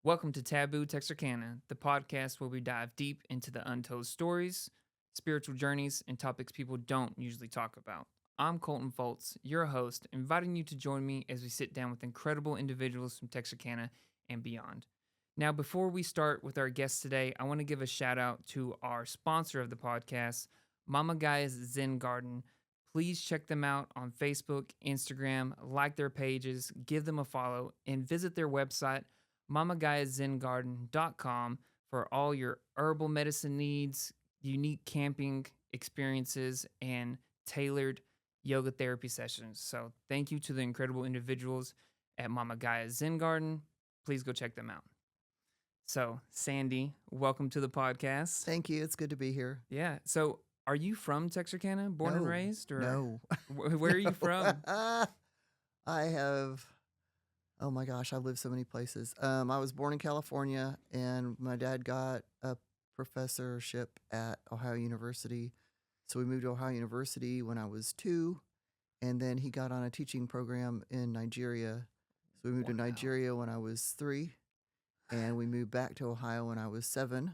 Welcome to Taboo Texarkana, the podcast where we dive deep into the untold stories, spiritual journeys, and topics people don't usually talk about. I'm Colton Foltz, your host, inviting you to join me as we sit down with incredible individuals from Texarkana and beyond. Now, before we start with our guests today, I want to give a shout out to our sponsor of the podcast, Mama Gaia's Zen Garden. Please check them out on Facebook, Instagram, like their pages, give them a follow, and visit their website, mamagaiazengarden.com, for all your herbal medicine needs, unique camping experiences, and tailored yoga therapy sessions. So thank you to the incredible individuals at Mama Gaia Zen Garden. Please go check them out. So, Sandy, welcome to the podcast. Thank you. It's good to be here. Yeah. So, are you from Texarkana, born and raised? Or No. Where are you from? I have, oh my gosh, I've lived so many places. I was born in California, and my dad got a professorship at Ohio University. So we moved to Ohio University when I was 2, and then he got on a teaching program in Nigeria. So we moved to Nigeria when I was 3, and we moved back to Ohio when I was 7.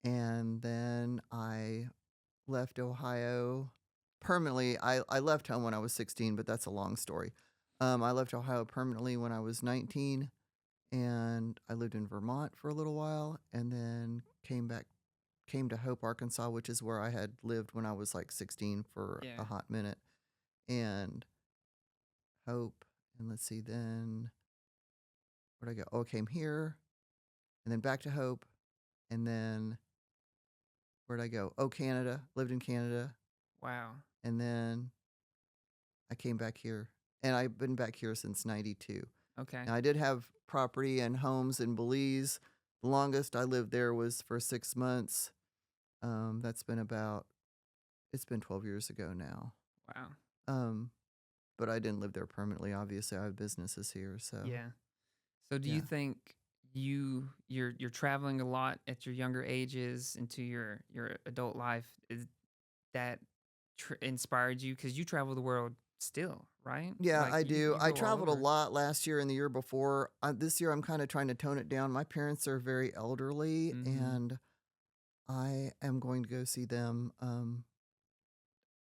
And then I left Ohio permanently. I left home when I was 16, but that's a long story. I left Ohio permanently when I was 19, and I lived in Vermont for a little while, and then came to Hope, Arkansas, which is where I had lived when I was like 16 for a hot minute. And Hope, and let's see, then where'd I go? Oh, I came here, and then back to Hope, and then where'd I go? Oh, Canada. Lived in Canada. Wow. And then I came back here. And I've been back here since 92. Okay. Now, I did have property and homes in Belize. The longest I lived there was for 6 months. That's been it's been 12 years ago now. Wow. But I didn't live there permanently. Obviously, I have businesses here. So Yeah. So do you think you're traveling a lot at your younger ages into your adult life? Is that inspired you? Because you travel the world still, right? Yeah, Like, I you do. go I all traveled a over. lot last year and the year before. This year, I'm kind of trying to tone it down. My parents are very elderly, Mhm. and I am going to go see them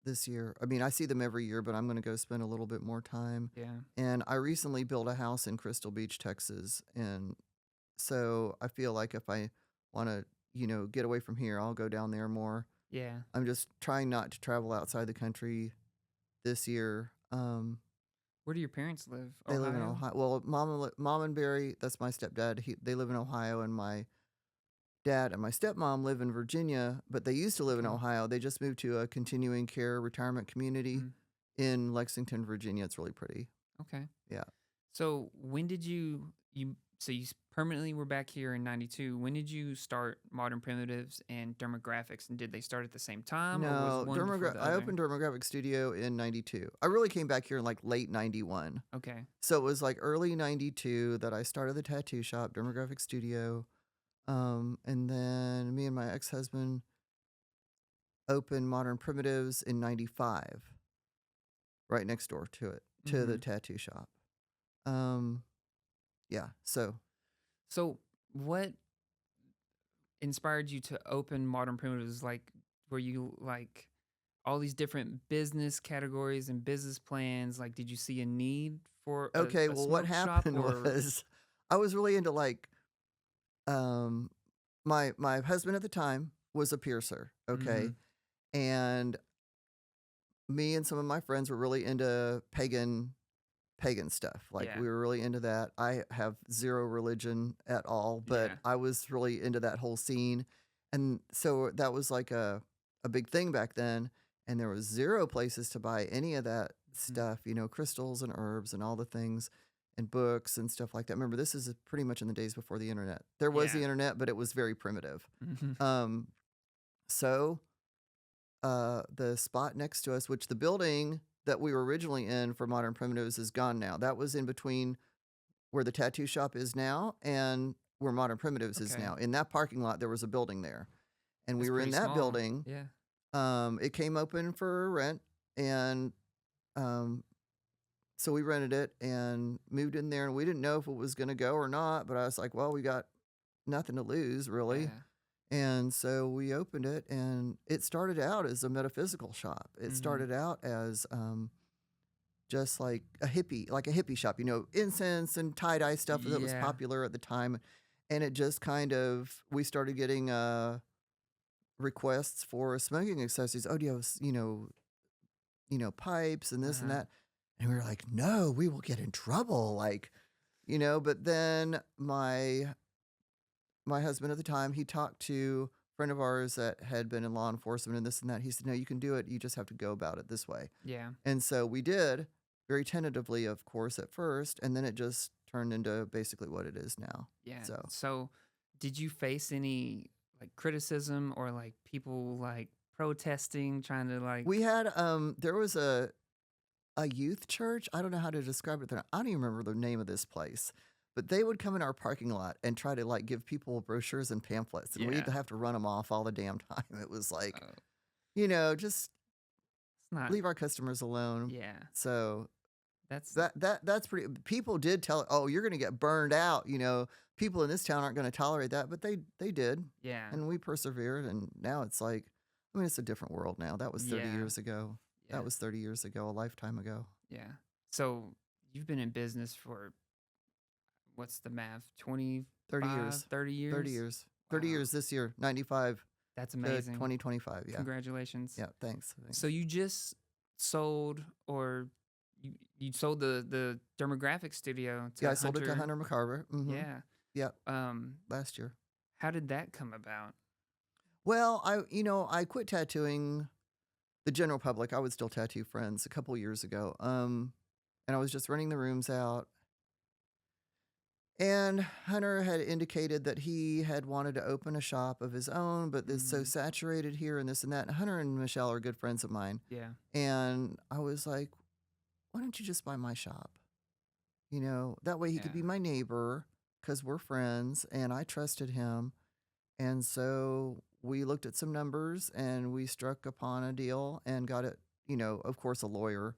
this year. I mean, I see them every year, but I'm going to go spend a little bit more time. Yeah. And I recently built a house in Crystal Beach, Texas. And so I feel like if I want to, get away from here, I'll go down there more. Yeah. I'm just trying not to travel outside the country this year. Where do your parents live? They live in Ohio? Ohio. Well, Mom and Barry, that's my stepdad. They live in Ohio, and my dad and my stepmom live in Virginia, but they used to live in Okay. Ohio. They just moved to a continuing care retirement community Mm. in Lexington, Virginia. It's really pretty. Okay. Yeah. So when did you permanently were back here in 92. When did you start Modern Primitives and Dermographics? And did they start at the same time, or was No, one before the I other? opened Dermographic Studio in 92. I really came back here in like late 91. Okay. So it was like early 92 that I started the tattoo shop, Dermographic Studio. And then me and my ex-husband opened Modern Primitives in 95, right next door to it, to the Mhm. tattoo shop. Yeah, so So what inspired you to open Modern Primitives? Like, were you like all these different business categories and business plans? Like, did you see a need for okay, a well, what smoke shop, happened or? was I was really into like um my husband at the time was a piercer, okay? Mhm. And me and some of my friends were really into pagan stuff. Like Yeah. we were really into that. I have zero religion at all, but Yeah. I was really into that whole scene. And so that was like a big thing back then. And there was zero places to buy any of that Mhm. stuff, crystals and herbs and all the things and books and stuff like that. Remember, this is pretty much in the days before the internet. There was the Yeah. internet, but it was very primitive. Mhm. Um, so the spot next to us, which the building that we were originally in for Modern Primitives is gone now. That was in between where the tattoo shop is now and where Modern Primitives is Okay. now. In that parking lot, there was a building there. And we That's were in pretty that small. building. Yeah. It came open for rent, and um, So we rented it and moved in there, and we didn't know if it was going to go or not. But I was like, well, we got nothing to lose, really. Yeah. And so we opened it, and it started out as a metaphysical shop. It started out as just like a hippie shop, incense and tie-dye stuff that was Yeah. popular at the time. And it just kind of, we started getting requests for smoking accessories. Oh, do you have, pipes and this and Uh-huh. that? And we were like, no, we will get in trouble. But then my husband at the time, he talked to a friend of ours that had been in law enforcement and this and that. He said, no, you can do it. You just have to go about it this way. Yeah. And so we did, very tentatively, of course, at first. And then it just turned into basically what it is now. Yeah. So So did you face any like criticism or like people like protesting, trying to like we had, there was a youth church. I don't know how to describe it. I don't even remember the name of this place. But they would come in our parking lot and try to like give people brochures and pamphlets, and we'd Yeah. have to run them off all the damn time. It was like, just it's not leave our customers alone. yeah. So That's that's pretty. People did tell, oh, you're going to get burned out. People in this town aren't going to tolerate that, but they did, yeah. and we persevered. And now it's like, I mean, it's a different world now. That was 30 Yeah. years ago. Yeah. That was 30 years ago, a lifetime ago. Yeah. So you've been in business for what's the math? 30 years. 30 years? 30 years. 30 Wow. years this year. 95 That's to amazing. 2025. Yeah. Congratulations. Yeah. Thanks. So you just sold or you sold the demographic studio to Yeah, I sold it to Hunter McCarver. Yeah. Yep. Um, Last year. how did that come about? Well, I quit tattooing the general public. I would still tattoo friends a couple years ago. And I was just renting the rooms out. And Hunter had indicated that he had wanted to open a shop of his own, but it's so saturated here and this and that. And Hunter and Michelle are good friends of mine. Yeah. And I was like, why don't you just buy my shop? That way he could Yeah. be my neighbor because we're friends and I trusted him. And so we looked at some numbers and we struck upon a deal and got it, of course, a lawyer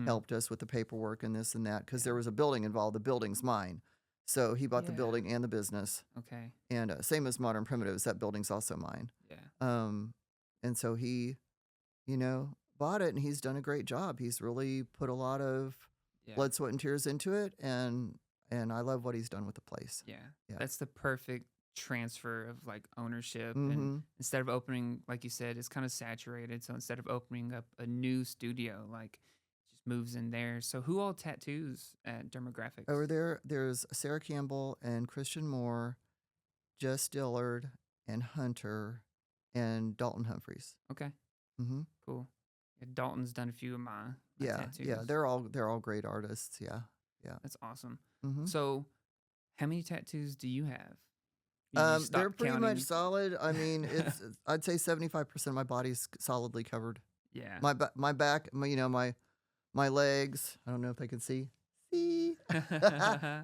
helped us with the paperwork and this and that because there was a building involved. The building's mine. So he bought the Yeah. building and the business. Okay. And same as Modern Primitives, that building's also mine. Yeah. And so he, bought it and he's done a great job. He's really put a lot of Yeah. blood, sweat, and tears into it. And I love what he's done with the place. Yeah. Yeah. That's the perfect transfer of like ownership. Mhm. And instead of opening, like you said, it's kind of saturated. So instead of opening up a new studio, like it just moves in there. So who all tattoos at Demographics? Over there, there's Sarah Campbell and Christian Moore, Jess Dillard and Hunter and Dalton Humphreys. Okay. Mm-hmm. Cool. Yeah, Dalton's done a few of my tattoos. Yeah, they're all great artists. Yeah. That's awesome. Mm-hmm. So how many tattoos do you have? You just They're stopped pretty much counting? solid. I mean, it's I'd say 75% of my body's solidly covered. Yeah. My back, my legs. I don't know if they can see. See,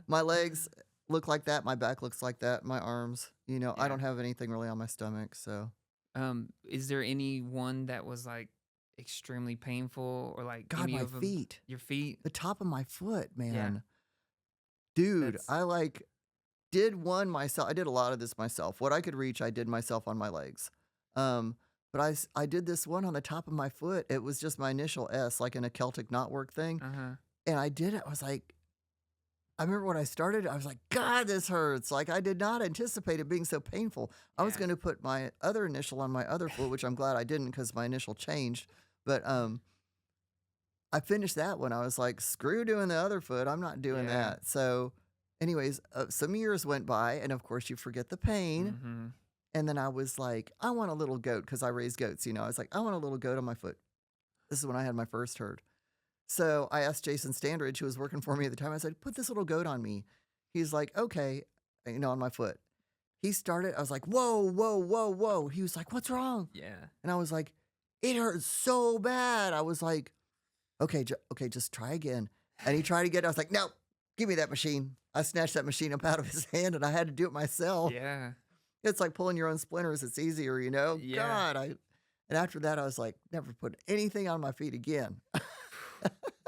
my legs look like that. My back looks like that. My arms. I Yeah. don't have anything really on my stomach. So Is there any one that was like extremely painful or like God, any my of 'em- feet, Your feet? the top of my foot, man. Yeah. Dude, That's- I did one myself. I did a lot of this myself. What I could reach, I did myself on my legs. But I did this one on the top of my foot. It was just my initial S, like in a Celtic knotwork thing. Uh-huh. And I did it. I was like, I remember when I started, I was like, God, this hurts. Like, I did not anticipate it being so painful. I was Yeah. going to put my other initial on my other foot, which I'm glad I didn't because my initial changed. But I finished that one. I was like, screw doing the other foot. I'm not doing Yeah. that. So, anyways, some years went by, and of course, you forget the pain. Mm-hmm. And then I was like, I want a little goat because I raise goats. I was like, I want a little goat on my foot. This is when I had my first herd. So I asked Jason Standridge, who was working for me at the time, I said, put this little goat on me. He's like, okay, on my foot. He started, I was like, whoa, whoa, whoa, whoa. He was like, what's wrong? Yeah. And I was like, it hurts so bad. I was like, okay, just try again. And he tried again. I was like, no, give me that machine. I snatched that machine up out of his hand and I had to do it myself. Yeah. It's like pulling your own splinters. It's easier, Yeah. God, and after that, I was like, never put anything on my feet again.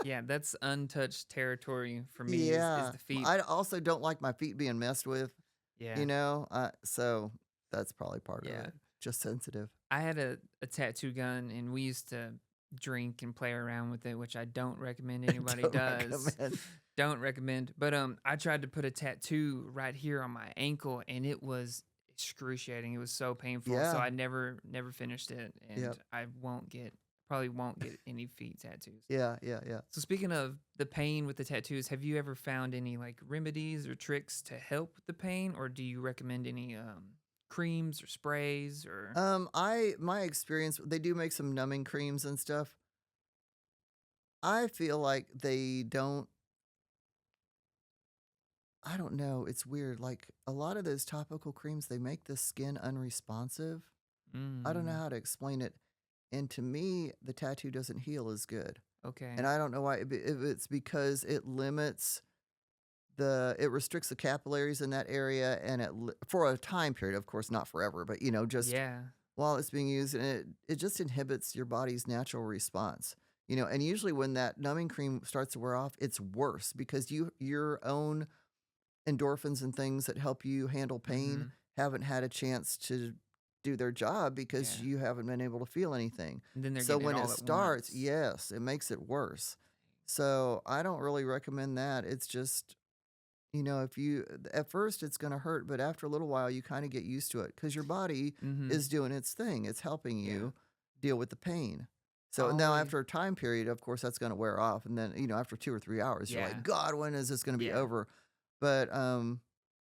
Yeah, that's untouched territory for me is Yeah. the feet. I also don't like my feet being messed with, Yeah. so that's probably part of Yeah. it. Just sensitive. I had a tattoo gun and we used to drink and play around with it, which I don't recommend anybody Don't does. recommend. Don't recommend. But I tried to put a tattoo right here on my ankle and it was excruciating. It was so painful. So Yeah. I never finished it and Yep. I probably won't get any feet tattoos. Yeah, yeah, yeah. So speaking of the pain with the tattoos, have you ever found any like remedies or tricks to help with the pain, or do you recommend any creams or sprays or? My experience, they do make some numbing creams and stuff. I feel like they don't I don't know, it's weird. Like a lot of those topical creams, they make the skin unresponsive. I don't know Mm, how to explain it. And to me, the tattoo doesn't heal as good. okay. And I don't know why, if it's because it restricts the capillaries in that area and for a time period, of course, not forever, but just Yeah. while it's being used, and it just inhibits your body's natural response. And usually when that numbing cream starts to wear off, it's worse because your own endorphins and things that help you handle pain Mm-hmm. haven't had a chance to do their job because Yeah. you haven't been able to feel anything. And then they're So getting it when it all at starts, once. yes, it makes it worse. So I don't really recommend that. It's just, if you, at first it's going to hurt, but after a little while, you kind of get used to it because your body Mm-hmm. is doing its thing. It's helping Yeah. you deal with the pain. So now Always. after a time period, of course, that's going to wear off. And then, after 2 or 3 hours, you're Yeah. like, God, when is this going to be Yeah. over? But,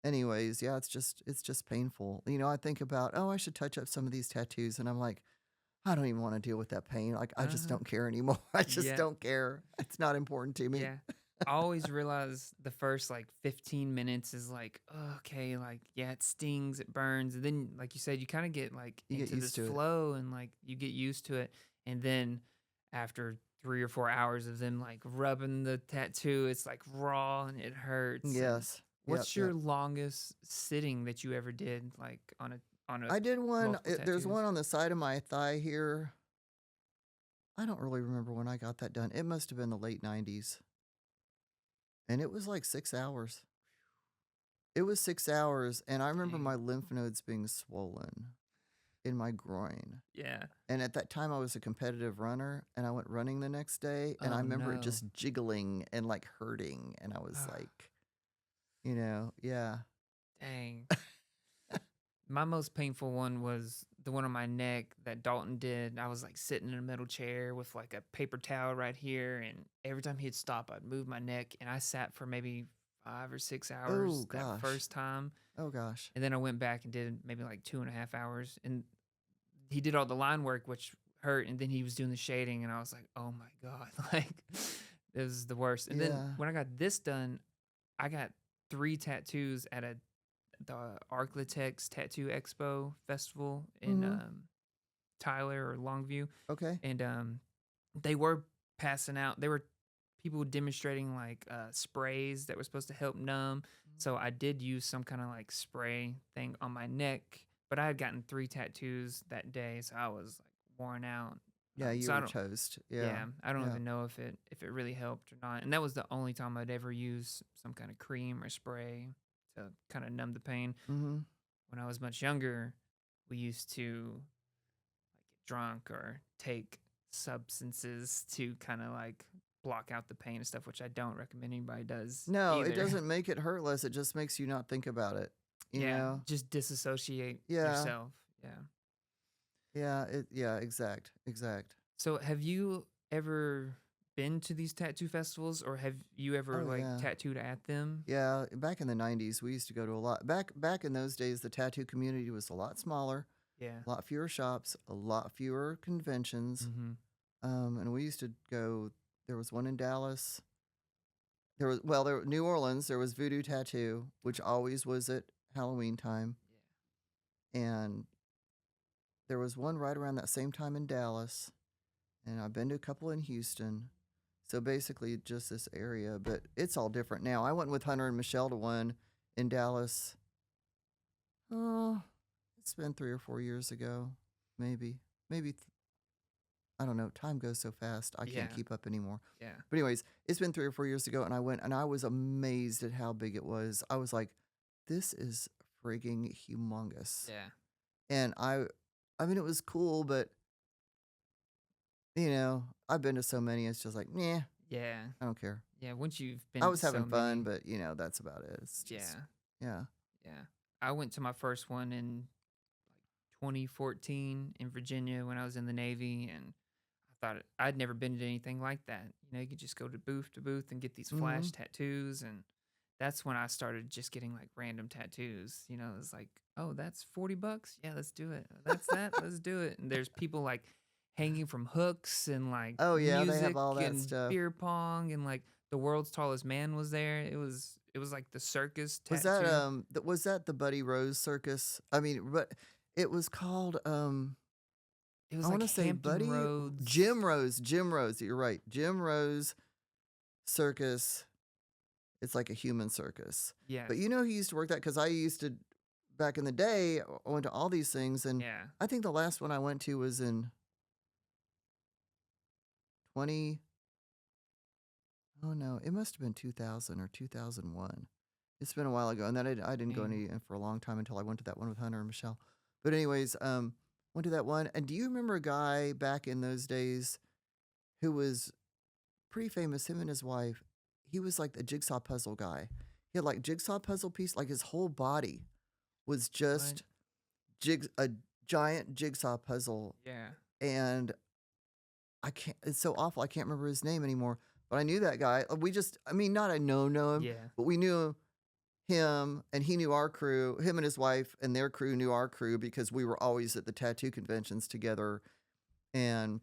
anyways, yeah, it's just painful. I think about, oh, I should touch up some of these tattoos. And I'm like, I don't even want to deal with that pain. Like, I just Uh-huh. don't care anymore. I just Yeah. don't care. It's not important to me. Yeah. I always realize the first like 15 minutes is like, oh, okay, like, yeah, it stings, it burns. And then, like you said, you kind of get like You get into used this to it. flow and like you get used to it. And then after 3 or 4 hours of them like rubbing the tattoo, it's like raw and it hurts. And Yes. Yep. what's your Yep. longest sitting that you ever did like on a I did one. multiple There's tattoos? one on the side of my thigh here. I don't really remember when I got that done. It must have been the late 90s. And it was like 6 hours. It was 6 hours. And I remember Dang. my lymph nodes being swollen in my groin. Yeah. And at that time, I was a competitive runner and I went running the next day. And I Oh remember it no. just jiggling and like hurting. And I was Ah, like, yeah. dang. My most painful one was the one on my neck that Dalton did. I was like sitting in a metal chair with like a paper towel right here, and every time he'd stop, I'd move my neck, and I sat for maybe 5 or 6 hours Oh, that gosh. first time, Oh, gosh. and then I went back and did maybe like 2.5 hours, and he did all the line work, which hurt, and then he was doing the shading, and I was like, oh my god, like it was the worst. And then Yeah. when I got this done, I got 3 tattoos at the Arklatex Tattoo Expo Festival in Hmm. Tyler or Longview, Okay. and they were passing out. They were people demonstrating like sprays that were supposed to help numb. So I did use some kind of like spray thing on my neck, but I had gotten 3 tattoos that day, so I was like worn out. Yeah, you So I were don't. toast. Yeah. Yeah, I don't Yeah. even know if it really helped or not. And that was the only time I'd ever use some kind of cream or spray to kind of numb the pain. Hmm. When I was much younger, we used to like get drunk or take substances to kind of like block out the pain and stuff, which I don't recommend anybody does No, it either. doesn't make it hurt less. It just makes you not think about it. You Yeah, know? just disassociate Yeah. yourself. Yeah. Yeah, exact. So, have you ever been to these tattoo festivals, or have you ever Oh, like yeah. tattooed at them? Yeah, back in the 90s, we used to go to a lot. Back in those days, the tattoo community was a lot smaller, Yeah. a lot fewer shops, a lot fewer conventions. Mm-hmm. And we used to go. There was one in Dallas. New Orleans. There was Voodoo Tattoo, which always was at Halloween time, and there was one right around that same time in Dallas. And I've been to a couple in Houston. So basically, just this area, but it's all different now. I went with Hunter and Michelle to one in Dallas. Oh, it's been 3 or 4 years ago, maybe, maybe I don't know, time goes so fast. I can't Yeah. keep up anymore. Yeah. But anyways, it's been 3 or 4 years ago, and I went, and I was amazed at how big it was. I was like, "This is frigging humongous." Yeah. And I mean, it was cool, but, I've been to so many, it's just like, "Nah, Yeah. I don't care." Yeah. Once you've I been to was having so fun, many. but, that's about it. It's just Yeah. yeah. Yeah. I went to my first one in 2014 in Virginia when I was in the Navy, and I'd never been to anything like that. You could just go to booth and get these flash Mhm. tattoos, and that's when I started just getting like random tattoos. It was like, oh, that's $40. Yeah, let's do it. That's that. Let's do it. And there's people like hanging from hooks and like Oh, yeah, they have music all that and stuff. beer pong and like the world's tallest man was there. It was like the circus Was that, tattoo. was that the Buddy Rose Circus? I mean, but it was called, It I was like wanna say Hampton Buddy Roads. Jim Rose, you're right, Jim Rose Circus. It's like a human circus. But Yes. you know he used to work that because I used to back in the day, I went to all these things, and Yeah. I think the last one I went to was in 20 oh, no, it must have been 2000 or 2001. It's been a while ago, and then I didn't go Dang. any for a long time until I went to that one with Hunter and Michelle. But anyways, went to that one, and do you remember a guy back in those days who was pretty famous, him and his wife? He was like the jigsaw puzzle guy. He had, like, jigsaw puzzle piece like, his whole body was What? just a giant jigsaw puzzle, Yeah. and I can't it's so awful, I can't remember his name anymore, but I knew that guy. We just I mean, not I know him, Yeah. but we knew him, and he knew our crew. Him and his wife and their crew knew our crew because we were always at the tattoo conventions together, and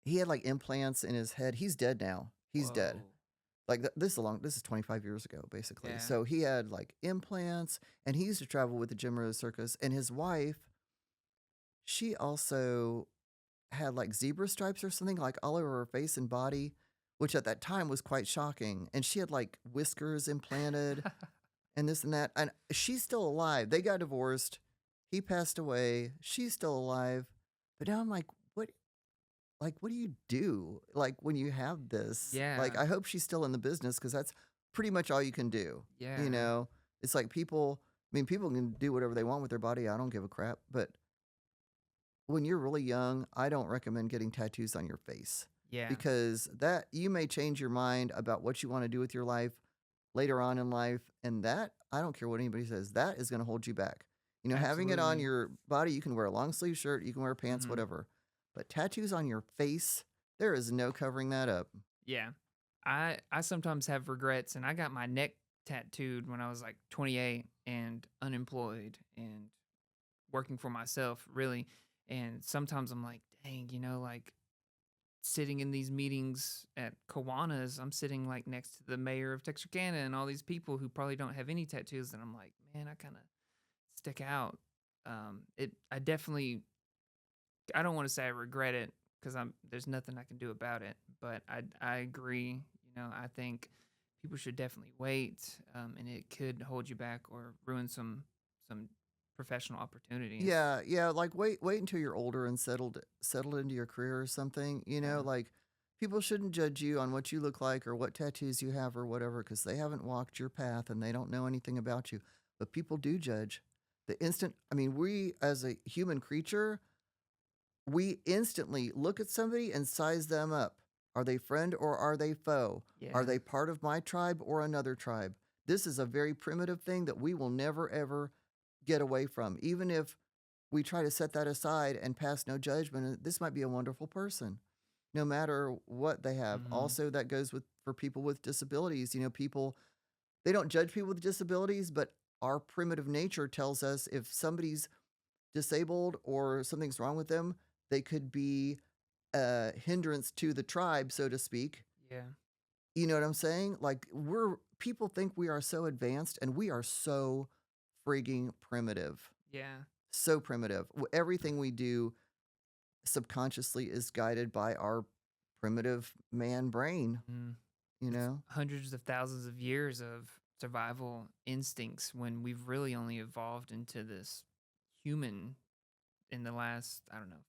he had, like, implants in his head. He's dead now. He's dead. Whoa. Like, this is 25 years ago, basically. Yeah. So he had, like, implants, and he used to travel with the Jim Rose Circus, and his wife, she also had, like, zebra stripes or something, like, all over her face and body, which at that time was quite shocking, and she had, like, whiskers implanted and this and that, and she's still alive. They got divorced. He passed away. She's still alive. But now I'm what do you do, like, when you have this? Like, Yeah. I hope she's still in the business because that's pretty much all you can do, you Yeah. know? It's like people can do whatever they want with their body, I don't give a crap, but when you're really young, I don't recommend getting tattoos on your face Yeah. because that you may change your mind about what you wanna do with your life later on in life, and that I don't care what anybody says, that is gonna hold you back. Having it on Absolutely. your body, you can wear a long sleeve shirt, you can wear pants, Mhm. whatever. But tattoos on your face, there is no covering that up. Yeah. I sometimes have regrets, and I got my neck tattooed when I was like 28 and unemployed and working for myself, really. And sometimes I'm like, dang, like sitting in these meetings at Kiwanis, I'm sitting like next to the mayor of Texarkana and all these people who probably don't have any tattoos, and I'm like, man, I kind of stick out. I definitely, I don't want to say I regret it because there's nothing I can do about it, but I agree. I think people should definitely wait, and it could hold you back or ruin some professional opportunities. Yeah, yeah, like wait until you're older and settled into your career or something, Yeah. like people shouldn't judge you on what you look like or what tattoos you have or whatever because they haven't walked your path and they don't know anything about you. But people do judge. I mean, we as a human creature, we instantly look at somebody and size them up. Are they friend or are they foe? Are Yeah. they part of my tribe or another tribe? This is a very primitive thing that we will never ever get away from. Even if we try to set that aside and pass no judgment, this might be a wonderful person, no matter what they have. Hmm. Also, that goes with for people with disabilities. People they don't judge people with disabilities, but our primitive nature tells us if somebody's disabled or something's wrong with them, they could be a hindrance to the tribe, so to speak. Yeah. You know what I'm saying? Like people think we are so advanced and we are so frigging primitive. Yeah. So primitive. Everything we do subconsciously is guided by our primitive man brain, Mhm. you It's know? hundreds of thousands of years of survival instincts when we've really only evolved into this human in the last, I don't know,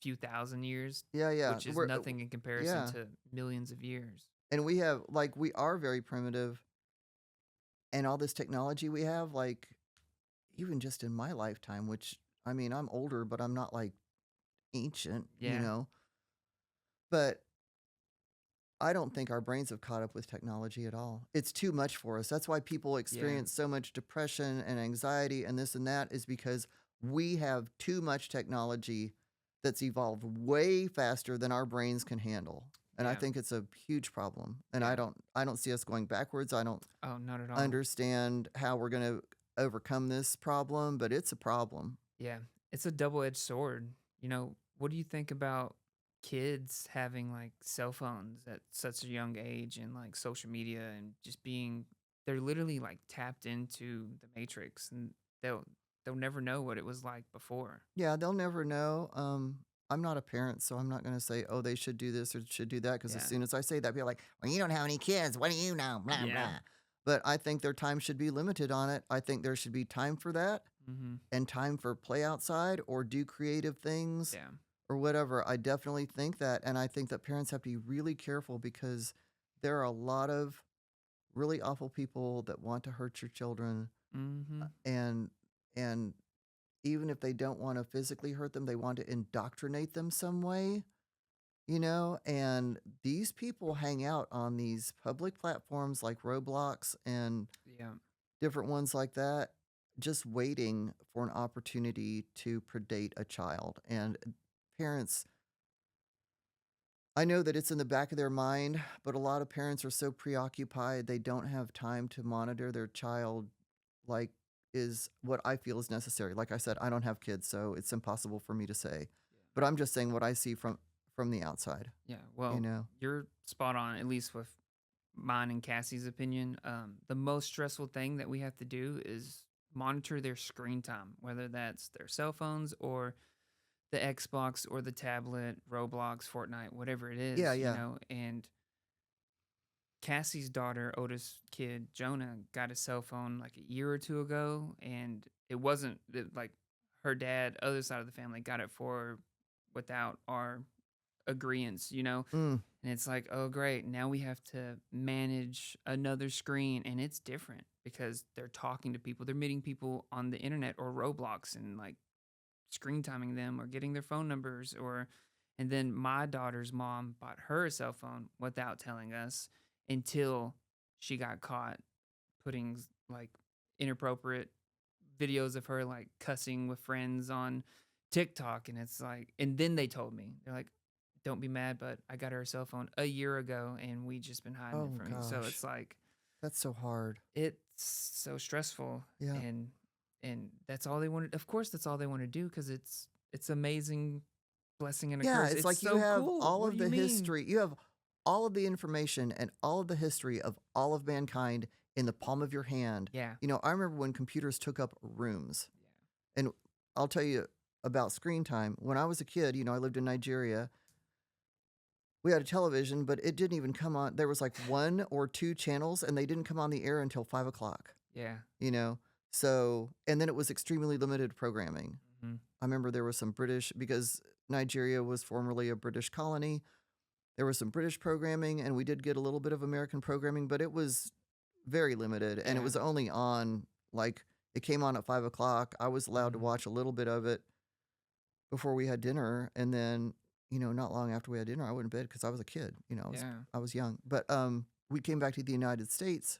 few thousand years, Yeah, yeah. which is We're nothing in comparison yeah. to millions of years. And we are very primitive, and all this technology we have, like, even just in my lifetime, which, I mean, I'm older, but I'm not, like, ancient, you Yeah. know? But I don't think our brains have caught up with technology at all. It's too much for us. That's why people Yeah. experience so much depression and anxiety and this and that, is because we have too much technology that's evolved way faster than our brains can handle. And I Yeah. think it's a huge problem. And Yeah. I don't see us going backwards. I don't Oh, not at all. understand how we're going to overcome this problem, but it's a problem. Yeah. It's a double-edged sword. What do you think about kids having like cell phones at such a young age and like social media and just they're literally like tapped into the matrix and they'll never know what it was like before. Yeah, they'll never know. I'm not a parent, so I'm not going to say, oh, they should do this or should do that. Because as Yeah. soon as I say that, people are like, well, you don't have any kids. What do you know? Blah, Yeah. blah. But I think their time should be limited on it. I think there should be time for that Mhm. and time for play outside or do creative things Yeah. or whatever. I definitely think that. And I think that parents have to be really careful because there are a lot of really awful people that want to hurt your children. Mhm. And, and, even if they don't want to physically hurt them, they want to indoctrinate them some way, you know? And these people hang out on these public platforms like Roblox and Yeah. different ones like that, just waiting for an opportunity to predate a child. And parents, I know that it's in the back of their mind, but a lot of parents are so preoccupied, they don't have time to monitor their child like is what I feel is necessary. Like I said, I don't have kids, so it's impossible for me to say. But I'm just saying what I see from the outside, Yeah. you Well, know. you're spot on, at least with mine and Cassie's opinion. The most stressful thing that we have to do is monitor their screen time, whether that's their cell phones or the Xbox or the tablet, Roblox, Fortnite, whatever it Yeah, is, yeah. and Cassie's daughter, oldest kid, Jonah, got a cell phone like a year or two ago, and it wasn't like her dad, other side of the family, got it for her without our agreeance. Mm, And it's like, oh, great. Now we have to manage another screen. And it's different because they're talking to people. They're meeting people on the internet or Roblox and like screen timing them or getting their phone numbers. And then my daughter's mom bought her a cell phone without telling us until she got caught putting like inappropriate videos of her like cussing with friends on TikTok. And it's like, and then they told me, they're like, don't be mad, but I got her a cell phone a year ago and we just been hiding it oh from you. So gosh, it's like, that's so hard. it's so stressful. Yeah. And that's all they wanted. Of course, that's all they want to do because it's amazing blessing and a Yeah, curse. it's It's like you so have cool. all What of do you the mean? history. You have all of the information and all of the history of all of mankind in the palm of your hand. Yeah. You know, I remember when computers took up rooms. Yeah. And I'll tell you about screen time. When I was a kid, you know, I lived in Nigeria. We had a television, but it didn't even come on. There was like one or two channels, and they didn't come on the air until 5 o'clock, Yeah. you know? So, and then it was extremely limited programming. Hmm. I remember there was some British, because Nigeria was formerly a British colony. There was some British programming, and we did get a little bit of American programming, but it was very limited. And it Yeah. was only on, like, it came on at 5 o'clock. I was allowed to Hmm. watch a little bit of it before we had dinner. And then, you know, not long after we had dinner, I went to bed because I was a kid. You know, Yeah. I was young. But we came back to the United States.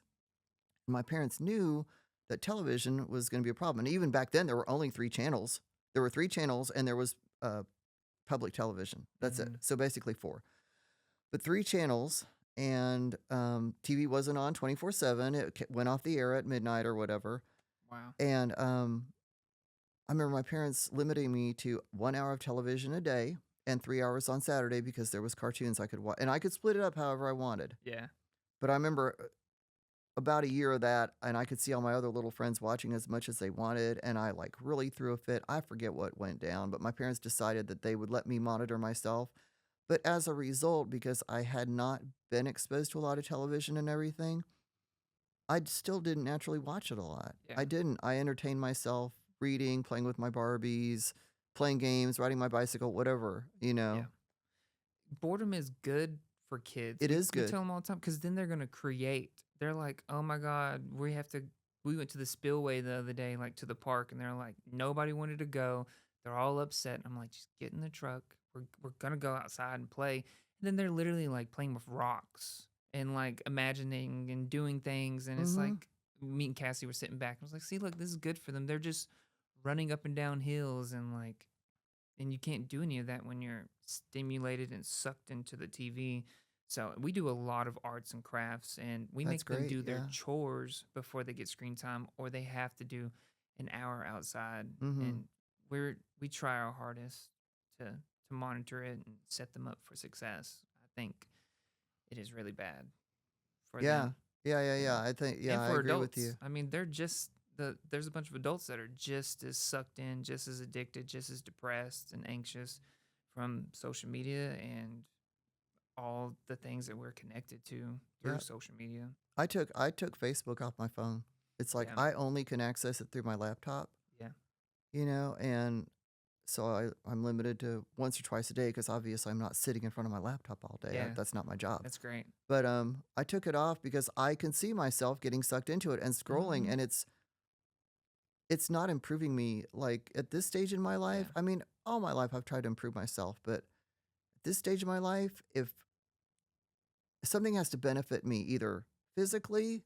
And my parents knew that television was going to be a problem. And even back then, there were only three channels. There were three channels, and there was public television. That's it. Hmm. So basically four. But three channels, and TV wasn't on 24/7. It went off the air at midnight or whatever. Wow. And I remember my parents limiting me to 1 hour of television a day and 3 hours on Saturday because there was cartoons I could watch. And I could split it up however I wanted. Yeah. But I remember about a year of that, and I could see all my other little friends watching as much as they wanted, and I like really threw a fit. I forget what went down, but my parents decided that they would let me monitor myself. But as a result, because I had not been exposed to a lot of television and everything, I still didn't naturally watch it a lot. Yeah. I didn't. I entertained myself reading, playing with my Barbies, playing games, riding my bicycle, whatever, Yeah. Boredom is good for kids. It is We good. tell them all the time because then they're gonna create. They're like, oh my god, we have to. We went to the spillway the other day, like to the park, and they're like, nobody wanted to go. They're all upset. I'm like, just get in the truck. We're gonna go outside and play. And then they're literally like playing with rocks and like imagining and doing things. And it's Mm-hmm. like me and Cassie were sitting back. I was like, see, look, this is good for them. They're just running up and down hills and like and you can't do any of that when you're stimulated and sucked into the TV. So we do a lot of arts and crafts, and we That's make them great. do their Yeah. chores before they get screen time, or they have to do an hour outside. Mm-hmm. And we try our hardest to monitor it and set them up for success. I think it is really bad for Yeah. them, you Yeah. know, I think, and yeah, I for agree with you. adults. I mean, they're just there's a bunch of adults that are just as sucked in, just as addicted, just as depressed and anxious from social media and all the things that we're connected to through Yeah. social media. I took Facebook off my phone. It's like Yeah, I only can access it through my laptop, yeah, and so I'm limited to once or twice a day because obviously I'm not sitting in front of my laptop all day. yeah. That's not my job. That's great. But I took it off because I can see myself getting sucked into it and scrolling, Hmm. and it's not improving me. Like at this stage in my life, Yeah, I mean, all my life I've tried to improve myself, but at this stage of my life, if something has to benefit me either physically,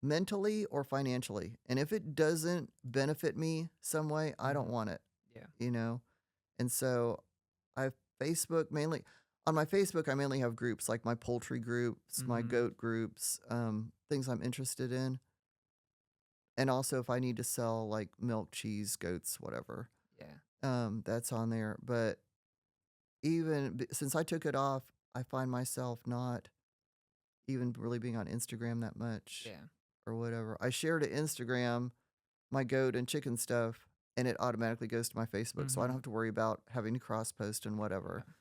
mentally, or financially, and if it doesn't benefit me some way, I don't hmm, want it, yeah, you know? And so I Facebook mainly on my Facebook I mainly have groups like my poultry groups, my hmm, goat groups, things I'm interested in. And also if I need to sell like milk, cheese, goats, whatever, yeah, that's on there. But since I took it off, I find myself not even really being on Instagram that much yeah. or whatever. I share to Instagram my goat and chicken stuff, and it automatically goes to my Facebook, so I don't Hmm. have to worry about having to cross post and whatever. Yeah.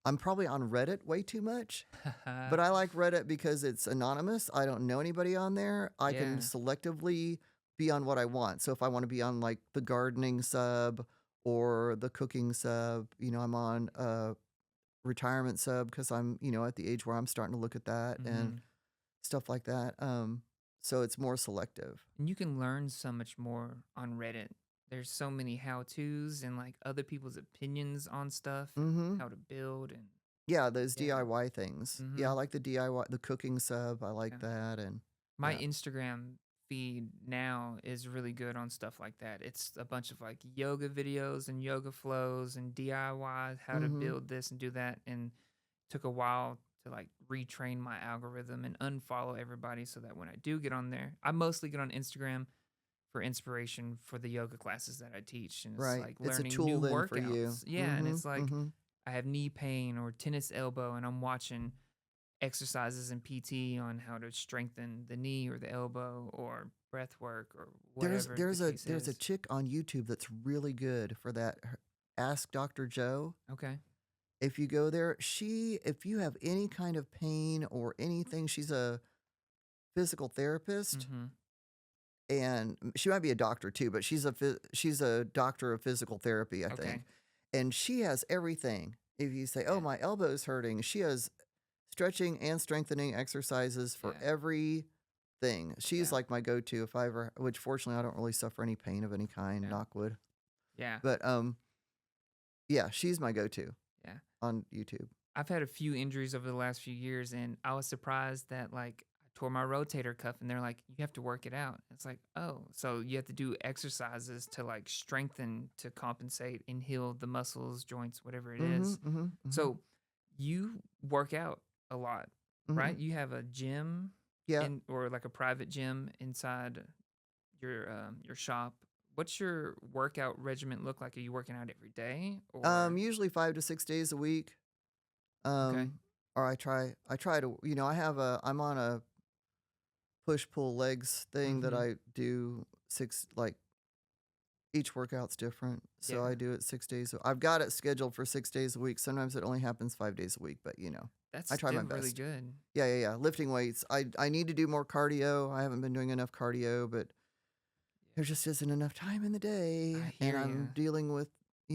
I'm probably on Reddit way too much, but I like Reddit because it's anonymous. I don't know anybody on there. I can Yeah. selectively be on what I want. So if I want to be on like the gardening sub or the cooking sub, I'm on a retirement sub because I'm, at the age where I'm starting to look at that and Hmm. stuff like that. So it's more selective. And you can learn so much more on Reddit. There's so many how-tos and like other people's opinions on stuff and Mm-hmm. how to build and Yeah, those yeah. DIY things. Yeah, I Hmm. like the DIY, the cooking sub. I like Yeah. that. And My yeah. Instagram feed now is really good on stuff like that. It's a bunch of like yoga videos and yoga flows and DIY, how to Mm-hmm. build this and do that. And took a while to like retrain my algorithm and unfollow everybody so that when I do get on there, I mostly get on Instagram for inspiration for the yoga classes that I teach. And it's Right. like It's a learning tool new then for you. workouts. Yeah. And Mm-hmm. it's like Mm-hmm. I have knee pain or tennis elbow, and I'm watching exercises in PT on how to strengthen the knee or the elbow or breath work or There's whatever the there's a case there's a is. chick on YouTube that's really good for that. Ask Dr. Joe. Okay. If you go there, if you have any kind of pain or anything, she's a physical therapist, Mm-hmm. and she might be a doctor too, but she's a doctor of physical therapy, I Okay. think. And she has everything. If you say, "Oh, Yeah. my elbow's hurting," she has stretching and strengthening exercises for Yeah. everything. She's Yeah. like my go-to if I ever, which fortunately I don't really suffer any pain of any kind, Yeah. knock wood. Yeah. But yeah, she's my go-to Yeah. on YouTube. I've had a few injuries over the last few years, and I was surprised that like I tore my rotator cuff, and they're like, "You have to work it out." It's like, oh, so you have to do exercises to like strengthen to compensate and heal the muscles, joints, whatever it Mm-hmm. is. Mm-hmm. Mm-hmm. So you work out a lot, Mm-hmm. right? You have a gym Yeah. in or like a private gym inside your shop. What's your workout regimen look like? Are you working out every day or Usually 5 to 6 days a week. okay? Or I try to, I'm on a push pull legs thing that Mm-hmm. I do like each workout's different. So Yeah. I do it 6 days. I've got it scheduled for 6 days a week. Sometimes it only happens 5 days a week, but That's I try my still really best. good. Yeah. Lifting weights. I need to do more cardio. I haven't been doing enough cardio, but there just isn't enough time in the I day. And hear I'm you. dealing with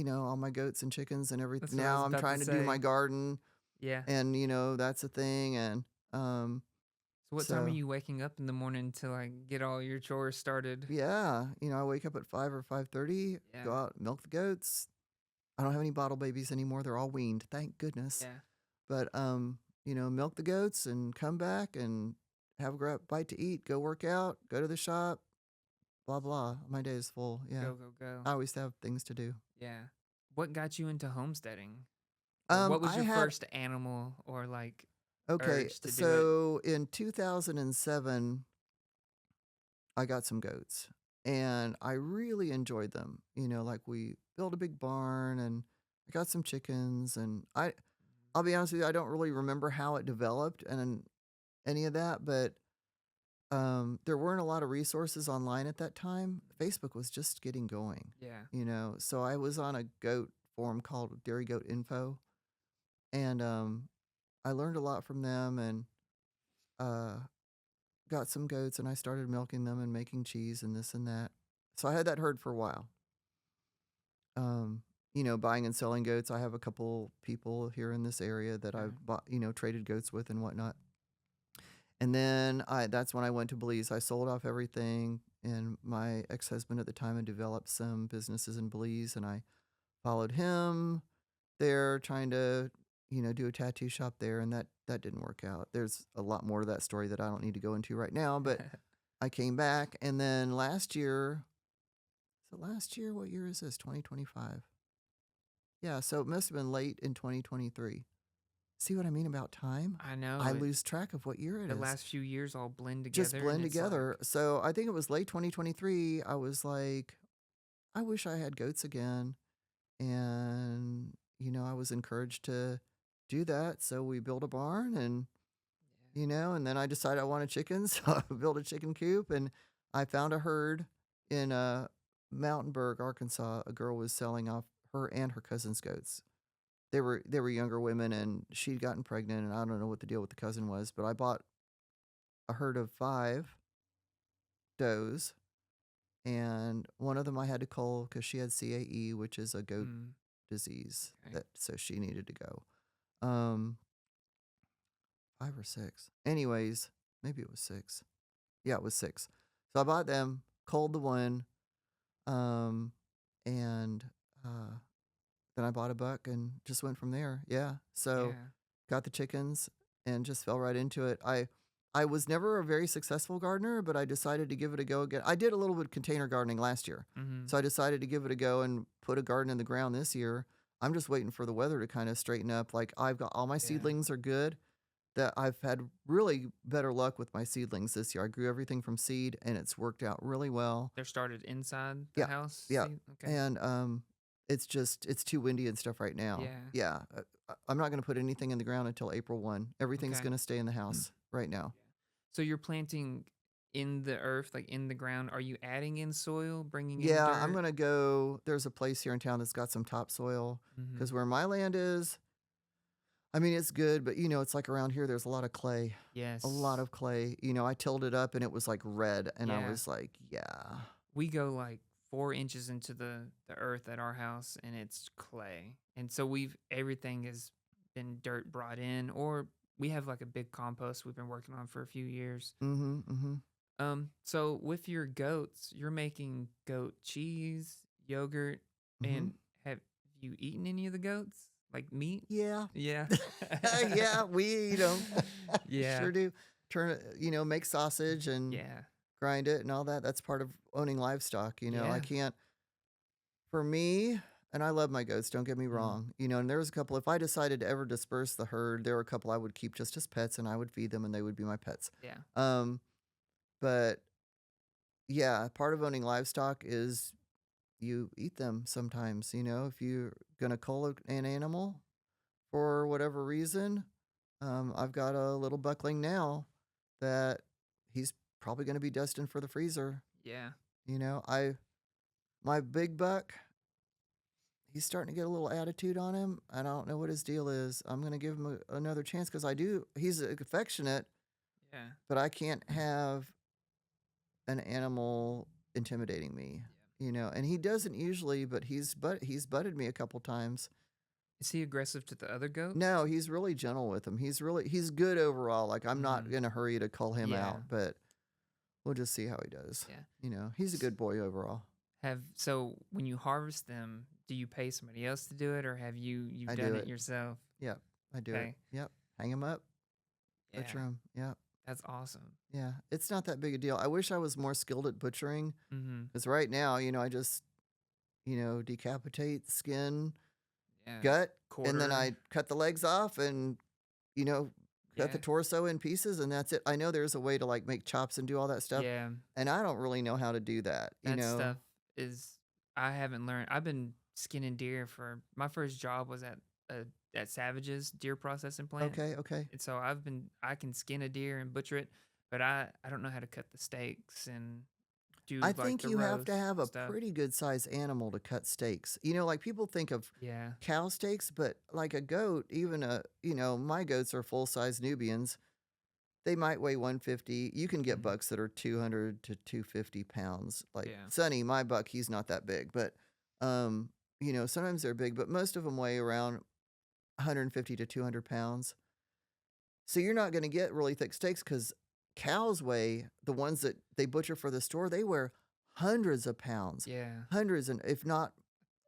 all my goats and chickens and That's everything. what I was Now I'm about to trying to do my say. garden, Yeah. and that's a thing. And So what time are so you waking up in the morning to like get all your chores started? yeah, I wake up at 5 or 5:30, go Yeah. out, milk the goats. I don't have any bottle babies anymore. They're all weaned, thank goodness. Yeah. But milk the goats and come back and have a bite to eat, go work out, go to the shop, blah blah. My day is full. Yeah. Go, go, go. I always have things to do. Yeah. What got you into homesteading? Or what was I your had first animal or like Okay, urge to do it? so in 2007, I got some goats and I really enjoyed them. Like we built a big barn and I got some chickens and I'll be honest with you, I don't really remember how it developed and any of that, but there weren't a lot of resources online at that time. Facebook was just getting going, Yeah. So I was on a goat forum called Dairy Goat Info, and I learned a lot from them and uh, got some goats, and I started milking them and making cheese and this and that. So I had that herd for a while. Buying and selling goats. I have a couple people here in this area that Okay. I've bought, traded goats with and whatnot. And then that's when I went to Belize. I sold off everything, and my ex-husband at the time had developed some businesses in Belize, and I followed him there, trying to, do a tattoo shop there, and that didn't work out. There's a lot more to that story that I don't need to go into right now, but I came back, and then last year, what year is this? 2025. Yeah, so it must have been late in 2023. See what I mean about time? I know I it. lose track of what year it The is. last few years all blend Just together, and blend it's together. like, So I think it was late 2023. I was like, I wish I had goats again. And, I was encouraged to do that. So we built a barn and, and then I decided I wanted chickens. So I built a chicken coop and I found a herd in Mountainburg, Arkansas. A girl was selling off her and her cousin's goats. They were younger women and she'd gotten pregnant and I don't know what the deal with the cousin was, but I bought a herd of 5 does, and one of them I had to cull because she had CAE, which is a goat mm, disease. okay. So she needed to go. 5 or 6. Anyways, maybe it was 6. Yeah, it was 6. So I bought them, culled the one, um, and then I bought a buck and just went from there. Yeah. So Yeah. got the chickens and just fell right into it. I was never a very successful gardener, but I decided to give it a go again. I did a little bit of container gardening last year. Mm-hmm. So I decided to give it a go and put a garden in the ground this year. I'm just waiting for the weather to kind of straighten up. Like I've got all my Yeah. seedlings are good. That I've had really better luck with my seedlings this year. I grew everything from seed and it's worked out really well. They're started inside the Yeah. house. Yeah. See? Okay. And it's too windy and stuff right now. Yeah. Yeah. I'm not going to put anything in the ground until April 1. Everything's Okay. going to stay in the house right now. So you're planting in the earth, like in the ground. Are you adding in soil, bringing in Yeah, dirt? I'm going to go. There's a place here in town that's got some topsoil Mm-hmm. because where my land is, I mean, it's good, but it's like around here, there's a lot of clay. Yes. A lot of clay. I tilled it up and it was like red. And I Yeah. was like, yeah. We go like 4 inches into the earth at our house and it's clay. And so everything has been dirt brought in, or we have like a big compost we've been working on for a few years. Mm-hmm. Mm-hmm. So with your goats, you're making goat cheese, yogurt, Mm-hmm. and have you eaten any of the goats? Like meat? Yeah. Yeah. Yeah, we eat them. Yeah. Sure do. Turn it, make sausage and Yeah. grind it and all that. That's part of owning livestock. I Yeah. can't, for me, and I love my goats, don't get me Mm. wrong. And there was a couple, if I decided to ever disperse the herd, there were a couple I would keep just as pets and I would feed them and they would be my pets. Yeah. But yeah, part of owning livestock is you eat them sometimes. If you're going to cull an animal for whatever reason, I've got a little buckling now that he's probably going to be destined for the freezer. Yeah. My big buck, he's starting to get a little attitude on him. I don't know what his deal is. I'm going to give him another chance because he's affectionate, Yeah. but I can't have an animal intimidating me. and he doesn't usually, but he's butted me a couple times. Is he aggressive to the other goats? No, he's really gentle with them. He's good overall. Like, I'm not Mm-hmm. in a hurry to call him Yeah. out, but we'll just see how he does. Yeah. He's a good boy overall. So when you harvest them, do you pay somebody else to do it, or have you've I done do it it. yourself? Yep, I do it. Okay. Yep, hang him up, Yeah, butcher him. Yep, that's awesome. yeah. It's not that big a deal. I wish I was more skilled at butchering, Mm-hmm. because right now, I just decapitate, skin, Yeah. gut, and then Quarter. I cut the legs off and you know cut the Yeah. torso in pieces, and that's it. I know there's a way to like make chops and do all that stuff, Yeah. and I don't really know how to do that. That stuff is I haven't learned. I've been skinning deer for my first job was at Savage's deer processing plant. Okay, okay. And so I can skin a deer and butcher it, but I don't know how to cut the steaks and do I like think the you have to roast have a stuff. pretty good size animal to cut steaks. Like people think of Yeah. cow steaks, but like a goat, even my goats are full size Nubians. They might weigh 150. You can get Mhm. bucks that are 200 to 250 pounds. Like Yeah. Sonny, my buck, he's not that big, but sometimes they're big, but most of them weigh around 150 to 200 pounds. So you're not going to get really thick steaks because cows weigh, the ones that they butcher for the store, they weigh hundreds of pounds, Yeah. hundreds, and if not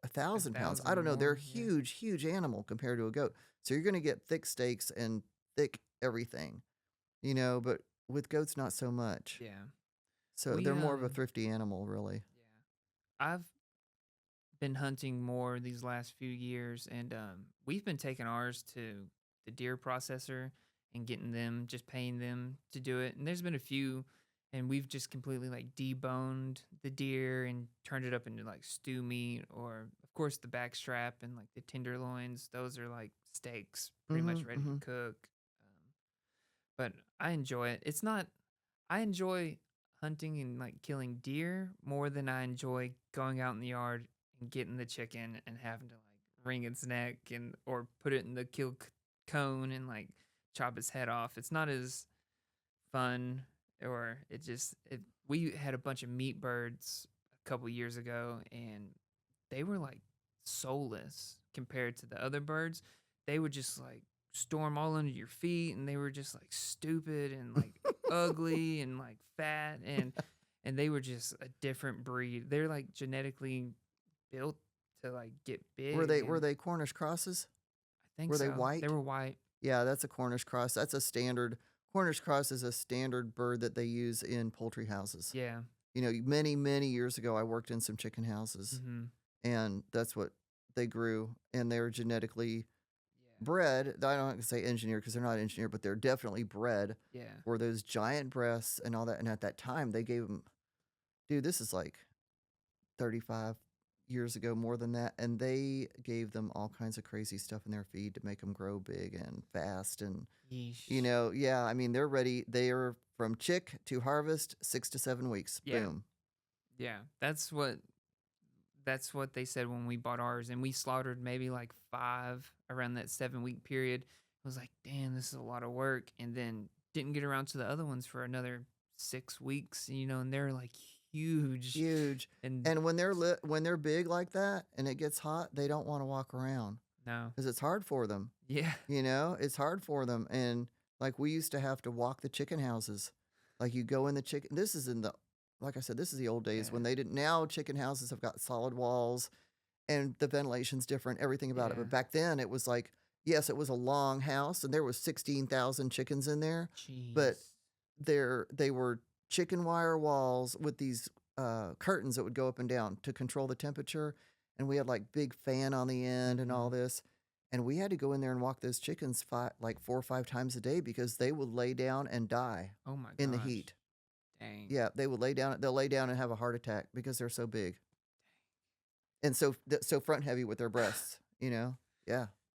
1,000 pounds. I 1,000 or don't know. They're a more. Yeah. huge, huge animal compared to a goat. So you're going to get thick steaks and thick everything, but with goats, not so much. Yeah. So We they're more of a thrifty animal, really. yeah. I've been hunting more these last few years, and we've been taking ours to the deer processor and getting them, just paying them to do it. And there's been a few, and we've just completely like deboned the deer and turned it up into like stew meat, or of course the back strap and like the tenderloins. Those are like steaks, pretty much ready to cook. But I enjoy it. It's not. I enjoy hunting and like killing deer more than I enjoy going out in the yard and getting the chicken and having to like wring its neck and or put it in the cone and like chop its head off. It's not as fun, or we had a bunch of meat birds a couple years ago, and they were like soulless compared to the other birds. They would just like storm all under your feet, and they were just like stupid and like ugly and like fat, and they were just a different breed. They're like genetically built to like get big. Were they Cornish crosses? I think were they so. white? They were white. Yeah, that's a Cornish cross. That's a standard. Cornish cross is a standard bird that they use in poultry houses. Yeah. Many, many years ago, I worked in some chicken houses, Mm-hmm. and that's what they grew, and they're genetically Yeah. bred. I don't want to say engineered because they're not engineered, but they're definitely bred Yeah. for those giant breasts and all that. And at that time, they gave them, dude, this is like 35 years ago, more than that, and they gave them all kinds of crazy stuff in their feed to make them grow big and fast. And Yeesh. yeah, I mean, they're ready. They are from chick to harvest 6 to 7 weeks. Yeah. Boom. Yeah. That's what they said when we bought ours, and we slaughtered maybe like 5 around that 7-week period. It was like, damn, this is a lot of work, and then didn't get around to the other ones for another 6 weeks. And they're like huge. And when they're big like that and it gets hot, they don't want to walk around No. because it's hard for them. Yeah. It's hard for them. And like we used to have to walk the chicken houses. Like you go in the chicken. This is like I said, this is the old days when they didn't. Now chicken houses have got solid walls, and the ventilation's different. Everything about it. Yeah. But back then it was like, yes, it was a long house, and there was 16,000 chickens in there. Jeez. But they were chicken wire walls with these curtains that would go up and down to control the temperature, and we had like big fan on the end and all this, and we had to go in there and walk those chickens 4 or 5 times a day because they would lay down and die Oh my in the gosh. heat. Dang. Yeah, they would lay down. They'll lay down and have a heart attack because they're so big and so front heavy with their breasts. Yeah.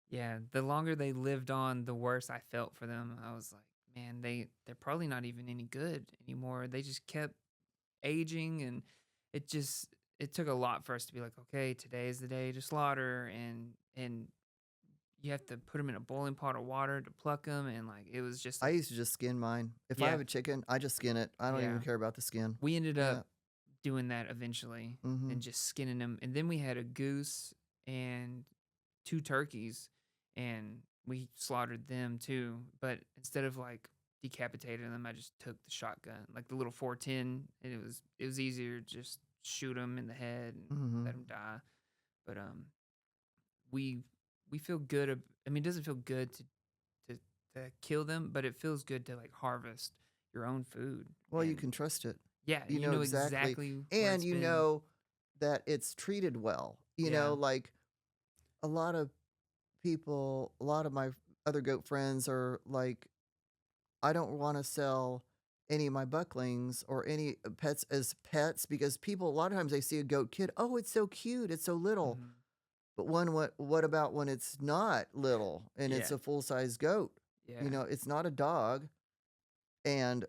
Yeah. The longer they lived on, the worse I felt for them. I was like, man, they're probably not even any good anymore. They just kept aging, and it took a lot for us to be like, okay, today is the day to slaughter, and you have to put them in a boiling pot of water to pluck them, and like it was just I used to just skin mine. If I Yeah. have a chicken, I just skin it. I don't Yeah. even care about the skin. we ended Yeah. up doing that eventually Mm-hmm. and just skinning them. And then we had a goose and 2 turkeys, and we slaughtered them too. But instead of like decapitating them, I just took the shotgun, like the little 410, and it was easier to just shoot them in the head and Mm-hmm. let them die. But we we feel good. I mean, it doesn't feel good to to kill them, but it feels good to like harvest your own food. Well, you And can trust it. yeah, You you know know exactly. exactly where And it's you been. know that it's treated well. Yeah. Like a lot of people, a lot of my other goat friends are like, I don't want to sell any of my bucklings or any pets as pets because people, a lot of times they see a goat kid. Oh, it's so cute. It's so little. Mhm. But what about when it's not little and it's Yeah. a full size goat? Yeah. It's not a dog. And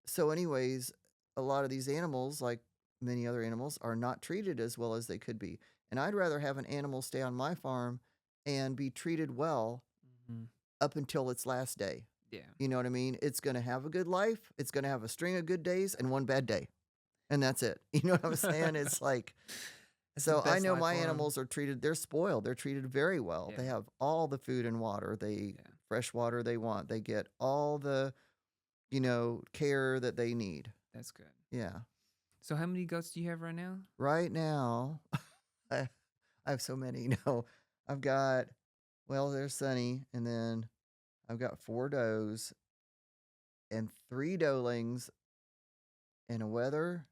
so, anyways, a lot of these animals, like many other animals, are not treated as well as they could be. And I'd rather have an animal stay on my farm and be treated well Mhm. up until its last day. Yeah. You know what I mean? It's going to have a good life. It's going to have a string of good days and one bad day. And that's it. You know what I'm saying? It's like, That's the so I best know life my for 'em. animals are treated, they're spoiled. They're treated very well. They Yeah. have all the food and water, Yeah. fresh water they want. They get all the, care that they need. That's good. Yeah. So how many goats do you have right now? Right now, I, I have so many. No, I've got, well, there's Sunny, and then I've got 4 does and 3 doelings and a wether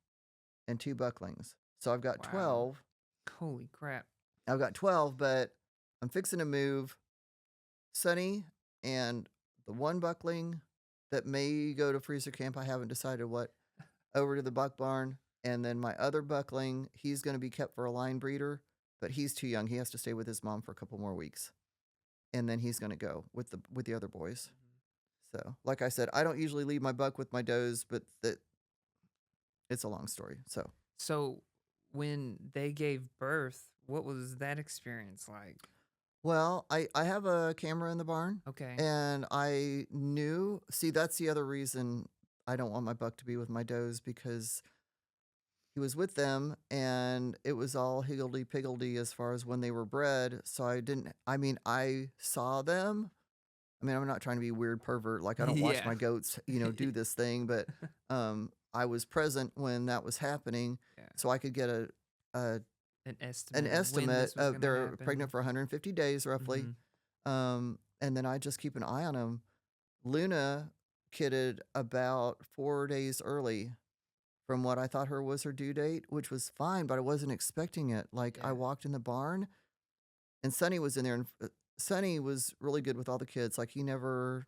and 2 bucklings. So I've got Wow. 12. Holy crap. I've got 12, but I'm fixing to move Sunny and the 1 buckling that may go to freezer camp. I haven't decided what, over to the buck barn. And then my other buckling, he's going to be kept for a line breeder, but he's too young. He has to stay with his mom for a couple more weeks. And then he's going to go with the other boys. So, like I said, I don't usually leave my buck with my does, but it's a long story. So when they gave birth, what was that experience like? Well, I have a camera in the barn, Okay. and I knew. See, that's the other reason I don't want my buck to be with my does because he was with them, and it was all higgledy-piggledy as far as when they were bred. So I didn't. I mean, I saw them. I mean, I'm not trying to be a weird pervert. Like I don't watch Yeah. my goats, do this thing, but I was present when that was happening, Yeah. so I could get a An an estimate of when estimate this was of gonna they're happen. pregnant for 150 days roughly. Mhm. And then I just keep an eye on them. Luna kidded about 4 days early from what I thought was her due date, which was fine, but I wasn't expecting it. Like I Yeah. walked in the barn and Sonny was in there, and Sonny was really good with all the kids. Like he never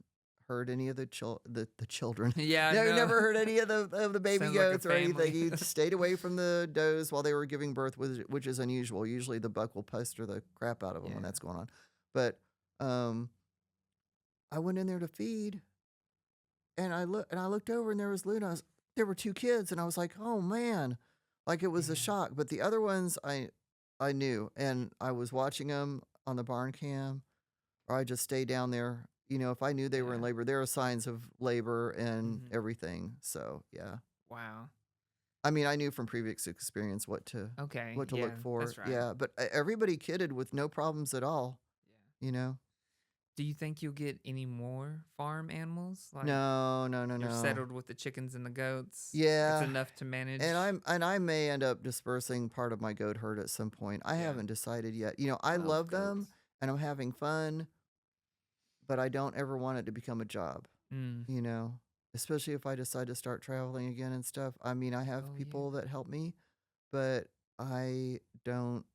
hurt any of the children. Yeah, No, he no. never hurt any of the baby Sounds like a goats or anything. family. He stayed away from the does while they were giving birth, which is unusual. Usually the buck will pester the crap out of them when Yeah. that's going on. But um, I went in there to feed, and I looked over, and there was Luna. There were 2 kids, and I was like, oh man, like it was a Yeah. shock. But the other ones, I knew, and I was watching them on the barn cam, or I just stay down there. If I knew they were in Yeah. labor, there are signs of labor and Mhm. everything. So yeah. Wow. I mean, I knew from previous experience Okay. what to Yeah, look for. that's right. Yeah, but everybody kidded with no problems at all. Yeah. You know? Do you think you'll get any more farm animals? Like No, no, no, you're no. settled with the chickens and the goats? Yeah, It's enough to manage? and I may end up dispersing part of my goat herd at some point. I Yeah. haven't decided yet. I I love love them goats. and I'm having fun, but I don't ever want it to become a job. Mm. You know, especially if I decide to start traveling again and stuff. I mean, I have Oh, yeah. people that help me, but don't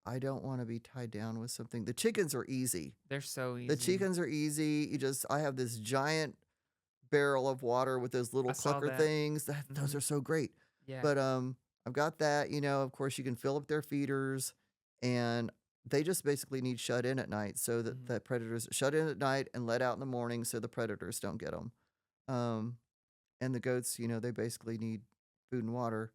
I don't want to be tied down with something. The chickens are easy. They're so The easy. chickens are easy. I have this giant barrel of water with those little I saw clucker that. things. Those Mhm. are so great. Yeah. But I've got that, of course you can fill up their feeders, and they just basically need shut in at night so that Mhm. the predators shut in at night and let out in the morning so the predators don't get them. Um and the goats, they basically need food and water,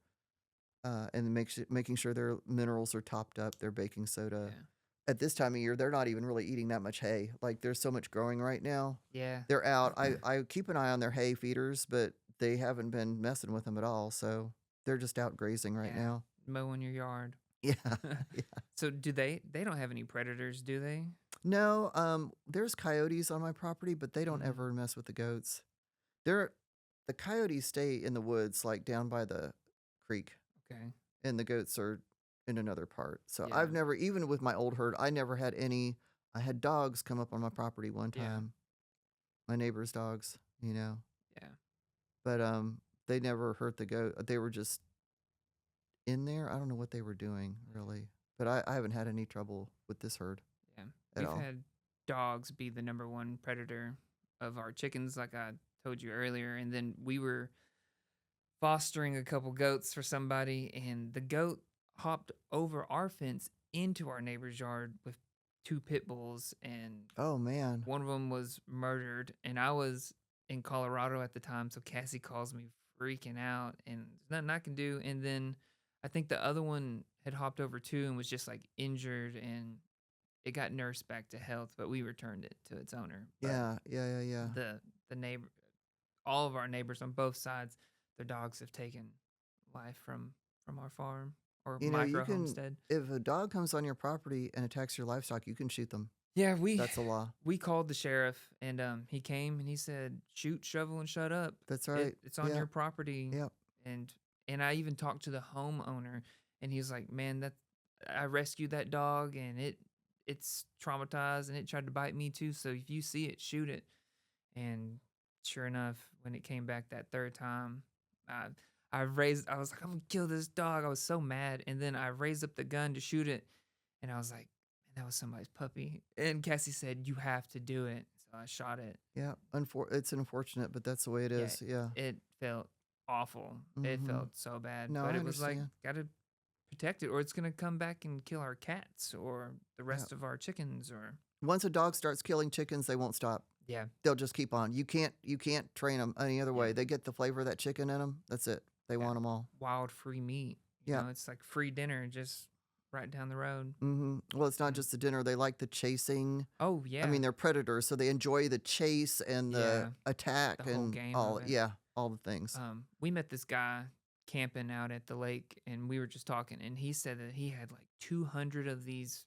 and making sure their minerals are topped up, their baking soda. Yeah. At this time of year, they're not even really eating that much hay. Like there's so much growing right now. Yeah. They're out. I keep an eye on their hay feeders, but they haven't been messing with them at all. So they're just out grazing right Yeah. now. Mowing your yard. Yeah. Yeah. So do they don't have any predators, do they? No, there's coyotes on my property, but they don't Mm, ever mess with the goats. They're the coyotes stay in the woods, like down by the creek, okay. and the goats are in another part. So Yeah. I've never, even with my old herd, I never had any. I had dogs come up on my property one Yeah. time, my neighbor's dogs, Yeah. but they never hurt the goat. They were just in there. I don't know what they were doing really, but I haven't had any trouble with this herd Yeah. at We've all. had dogs be the number one predator of our chickens, like I told you earlier. And then we were fostering a couple goats for somebody, and the goat hopped over our fence into our neighbor's yard with two pit bulls, and Oh man, one of them was murdered. And I was in Colorado at the time, so Cassie calls me freaking out, and there's nothing I can do. And then I think the other one had hopped over too and was just like injured, and it got nursed back to health, but we returned it to its owner. But yeah. the neighbor, all of our neighbors on both sides, their dogs have taken life from our farm or You micro can, homestead. if a dog comes on your property and attacks your livestock, you can shoot them. Yeah, we That's a law. we called the sheriff, and he came and he said, "Shoot, shovel, and shut up. That's right. It's on Yeah. your property." Yep. And I even talked to the homeowner, and he's like, "Man, that I rescued that dog, and it's traumatized, and it tried to bite me too. So if you see it, shoot it." And sure enough, when it came back that third time, I I was like, "I'm gonna kill this dog." I was so mad, and then I raised up the gun to shoot it, and I was like, "Man, that was somebody's puppy." And Cassie said, "You have to do it." So I shot it. Yeah. It's unfortunate, but that's the way it Yeah, is. Yeah. it felt awful. It Mm-hmm. felt so bad, No, but I it was like, understand. gotta protect it, or it's gonna come back and kill our cats or the Yeah. rest of our chickens. Or Once a dog starts killing chickens, they won't stop. yeah, They'll just keep on. You can't train them any other yeah, way. They get the flavor of that chicken in them. That's it. They yeah. want them all. Wild free meat. Yeah. It's like free dinner just right down the road. Mm-hmm. Well, it's not Yeah. just the dinner. They like the chasing. Oh I yeah, mean, they're predators, so they enjoy the chase and yeah. the attack The whole and game all. of it. Yeah, all the things. We met this guy camping out at the lake, and we were just talking, and he said that he had like 200 of these.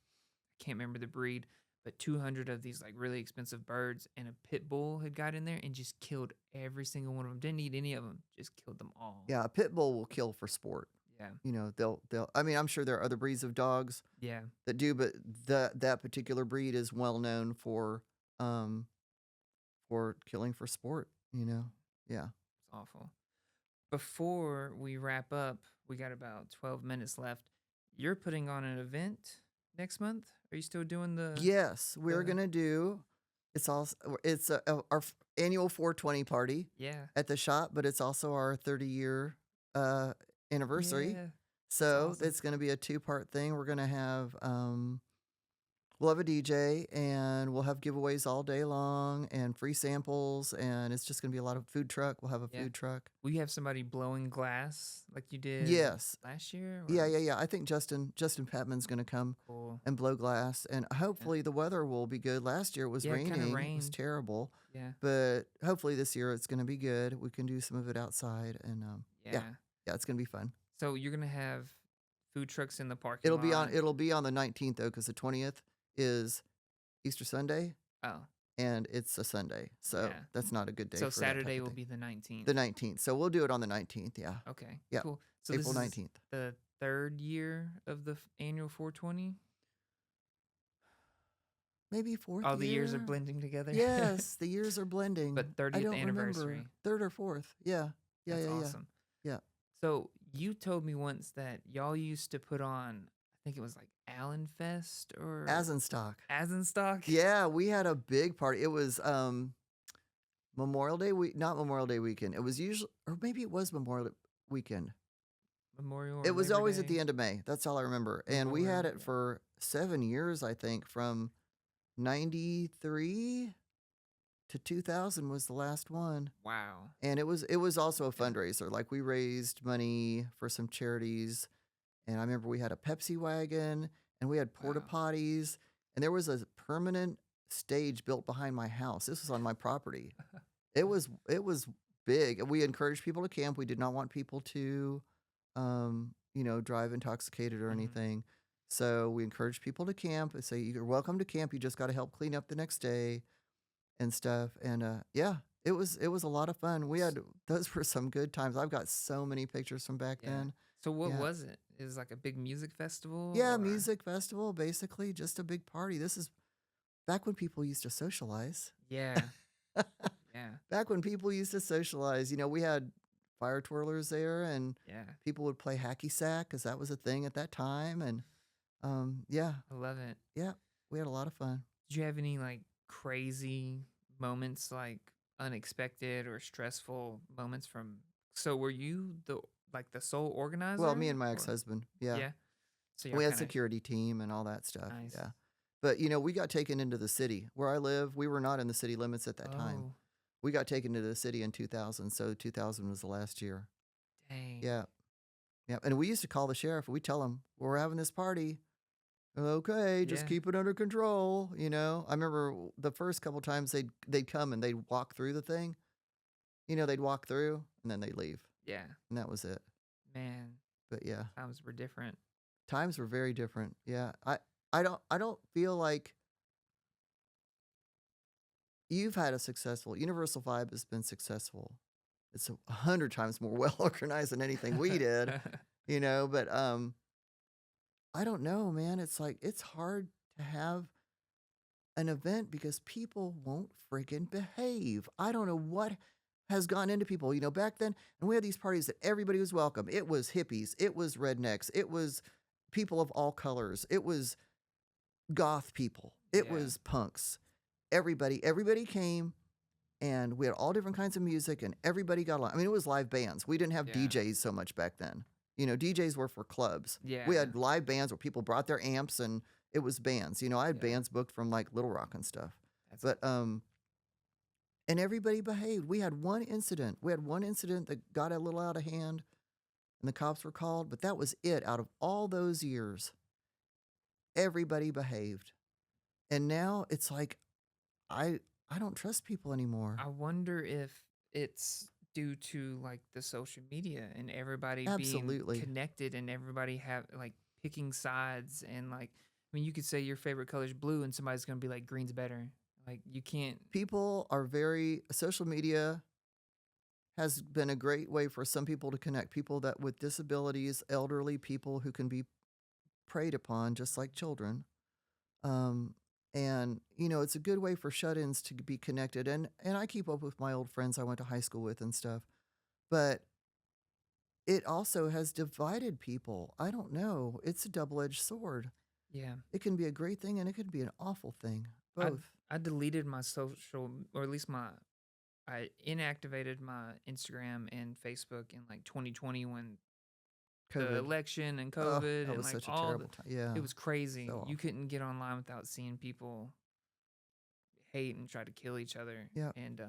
I can't remember the breed, but 200 of these like really expensive birds, and a pit bull had got in there and just killed every single one of them. Didn't eat any of them, just killed them all. Yeah, a pit bull will kill for sport. Yeah, They'll. I mean, I'm sure there are other breeds of dogs yeah, that do, but that particular breed is well known um for killing for sport. Yeah. it's awful. Before we wrap up, we got about 12 minutes left. You're putting on an event next month. Are you still doing Yes, we're the gonna do. It's our annual 420 party yeah, at the shop, but it's also our 30-year anniversary. yeah, that's So awesome. it's going to be a two-part thing. We're going to have we'll have a DJ, and we'll have giveaways all day long and free samples, and it's just going to be a lot of food truck. We'll have a Yeah. food truck. Will you have somebody blowing glass like you did Yes. last year? Yeah, Or yeah, yeah. I think Justin Patman's going to come cool. and blow glass, and hopefully the weather will be good. Last year it was Yeah, it kinda raining. It was rained. terrible. Yeah, But hopefully this year it's going to be good. We can do some of it outside, and yeah. yeah, it's going to be fun. So you're gonna have food trucks in the parking It'll be lot. on the 19th though, because the 20th is Easter Sunday, Oh, and it's a Sunday, so yeah. that's not a good day. So for that type Saturday of will thing. be the 19th. The 19th. So we'll do it on the 19th. Yeah, Okay. yeah, Cool. So April this is 19th. the third year of the annual 420. Maybe fourth. All the years are year? blending together. Yes, the years are blending. But I 30th don't anniversary. remember. Third or fourth. Yeah, yeah, That's yeah, awesome. yeah. So you told me once that y'all used to put on, I think it was like Allen Fest or Yeah. Asenstock. Asenstock. Yeah, we had a big party. It was Memorial Day week, not Memorial Day weekend. It was usually, or maybe it was Memorial Day weekend. Memorial. It Or was Labor always at Day? the end of May. That's all I remember. And we had Memorial, it for 7 years, I think, from 93 to 2000 was the last one. Wow. And it was also a Yeah. fundraiser. Like we raised money for some charities, and I remember we had a Pepsi wagon, and we had porta Wow. potties, and there was a permanent stage built behind my house. This was on my property. It was big. We encouraged people to camp. We did not want people to drive intoxicated or Mhm. anything. So we encourage people to camp and say, you're welcome to camp. You just got to help clean up the next day and stuff. And yeah, it was a lot of fun. Those were some good times. I've got so many pictures from back Yeah. then. So what Yeah. was it? It was like a big music festival Yeah, or music festival, basically just a big party. This is back when people used to socialize. yeah. Yeah. Back when people used to socialize, we had fire twirlers there and Yeah. people would play hacky sack because that was a thing at that time. And yeah, I love it. yeah, we had a lot of fun. Did you have any like crazy moments, like unexpected or stressful moments from? So were you the sole Well, me organizer and my or ex-husband, yeah. yeah? So y'all We had kind of security team and all that stuff, nice. yeah. But, we got taken into the city. Where I live, we were not in the city limits at that time. Oh, We got taken to the city in 2000, so 2000 was the last year. dang. Yeah, yeah, and we used to call the sheriff. We tell him, "We're having this party." "Okay, just Yeah. keep it under control," I remember the first couple times they'd come and they'd walk through the thing. They'd walk through and then they'd leave, Yeah. and that was it. Man, But yeah, times were different. times were very different. Yeah, I don't feel like you've had a successful Universal Vibe has been successful. It's 100 times more well organized than anything we did, but I don't know, man. It's like it's hard to have an event because people won't friggin' behave. I don't know what has gone into people, back then, and we had these parties that everybody was welcome. It was hippies, it was rednecks, it was people of all colors, it was goth people, it Yeah. was punks. Everybody came and we had all different kinds of music and everybody got along. I mean, it was live bands. We didn't have Yeah. DJs so much back then. DJs were for clubs. We Yeah. had live bands where people brought their amps and it was bands. I had Yeah. bands booked from like Little Rock and stuff. That's But and everybody behaved. We had one incident. We had one incident that got a little out of hand and the cops were called, but that was it. Out of all those years, everybody behaved. And now it's like I I don't trust people anymore. I wonder if it's due to like the social media and everybody being Absolutely. connected and everybody have like picking sides and like I mean you could say your favorite color is blue and somebody's gonna be like green's better. Like you can't People are very social media has been a great way for some people to connect people that with disabilities, elderly people who can be preyed upon just like children. Um, and it's a good way for shut-ins to be connected. And I keep up with my old friends I went to high school with and stuff. But it also has divided people. I don't know. It's a double-edged sword. yeah. It can be a great thing and it could be an awful thing. I Both. I deleted my social or at least my I inactivated my Instagram and Facebook in like 2020 when the COVID. election and Oh, COVID that and was like such a all terrible time. Yeah. it was crazy. So You awful. couldn't get online without seeing people hate and try to kill each other. Yeah. And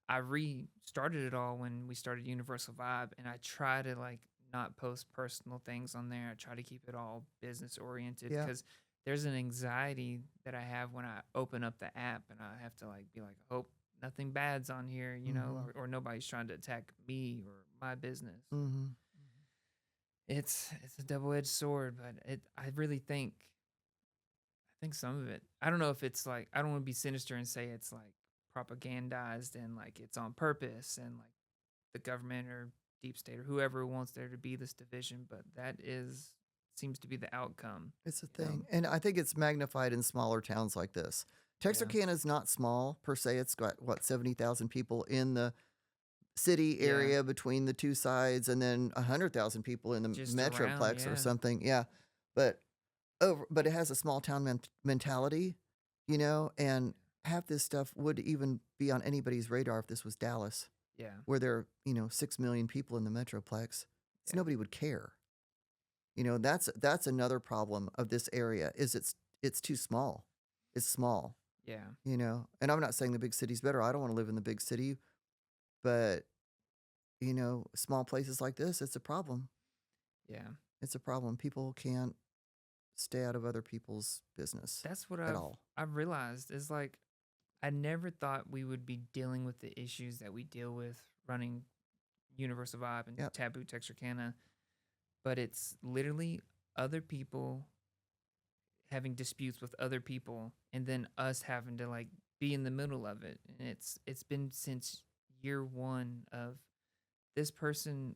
I restarted it all when we started Universal Vibe, and I try to like not post personal things on there. I try to keep it all business oriented Yeah. because there's an anxiety that I have when I open up the app and I have to like be like, hope nothing bad's on here, Mhm. or nobody's trying to attack me or my business. Mhm. It's a double edged sword, but I really think some of it. I don't know if it's like I don't want to be sinister and say it's like propagandized and like it's on purpose and like the government or deep state or whoever wants there to be this division, but that is seems to be the outcome. It's a You know? thing. And I think it's magnified in smaller towns like this. Yeah. Texarkana is not small per se. It's got, what, 70,000 people in the city Yeah. area between the two sides, and then 100,000 people in the Just around, metroplex or yeah. something. Yeah. But but it has a small town mentality, and half this stuff would even be on anybody's radar if this was Dallas, Yeah. where there are, 6 million people in the metroplex. So Yeah. nobody would care. That's another problem of this area is it's too small. It's small, Yeah. And I'm not saying the big city's better. I don't want to live in the big city, but small places like this, it's a problem. Yeah. It's a problem. People can't stay out of other people's business That's what at I've all. I've realized is like I never thought we would be dealing with the issues that we deal with running Universal Vibe and Yep. Taboo Texarkana. but it's literally other people having disputes with other people and then us having to like be in the middle of it. And it's been since year one of this person.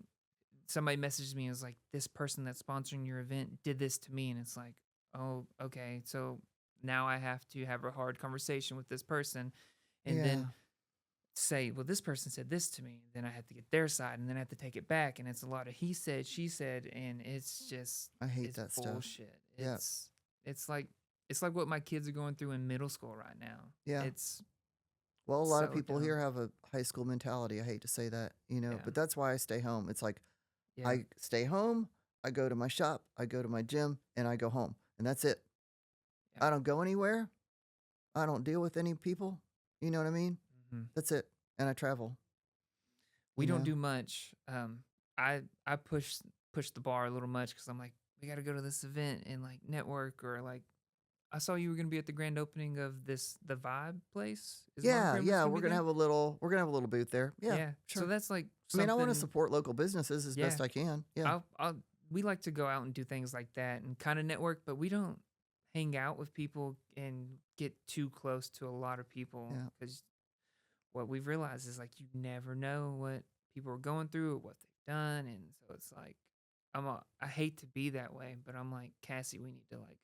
Somebody messaged me and was like, this person that's sponsoring your event did this to me. And it's like, oh, okay. So now I have to have a hard conversation with this person and Yeah. then say, well, this person said this to me. Then I have to get their side and then I have to take it back. And it's a lot of he said, she said, and it's just, I hate it's that stuff. bullshit. Yeah. It's like, it's like what my kids are going through in middle school right now. Yeah. It's Well, a lot of so people dumb. here have a high school mentality. I hate to say that, Yeah. but that's why I stay home. It's like Yeah. I stay home, I go to my shop, I go to my gym, and I go home. And that's it. Yeah. I don't go anywhere. I don't deal with any people. You know what I mean? Mhm. That's it. And I travel. We you don't know? do much. I push the bar a little much because I'm like, we got to go to this event and like network or like. I saw you were gonna be at the grand opening of the Vibe place. Is Modern Yeah, Primitives yeah. gonna We're be gonna there? have a little booth there. Yeah, Yeah. So sure. that's like I mean, I want to something. support local businesses as best Yeah. I can. Yeah, We like to go out and do things like that and kind of network, but we don't hang out with people and get too close to a lot of people yeah, because what we've realized is like you never know what people are going through or what they've done, and so it's like I hate to be that way, but I'm like, Cassie, we need to like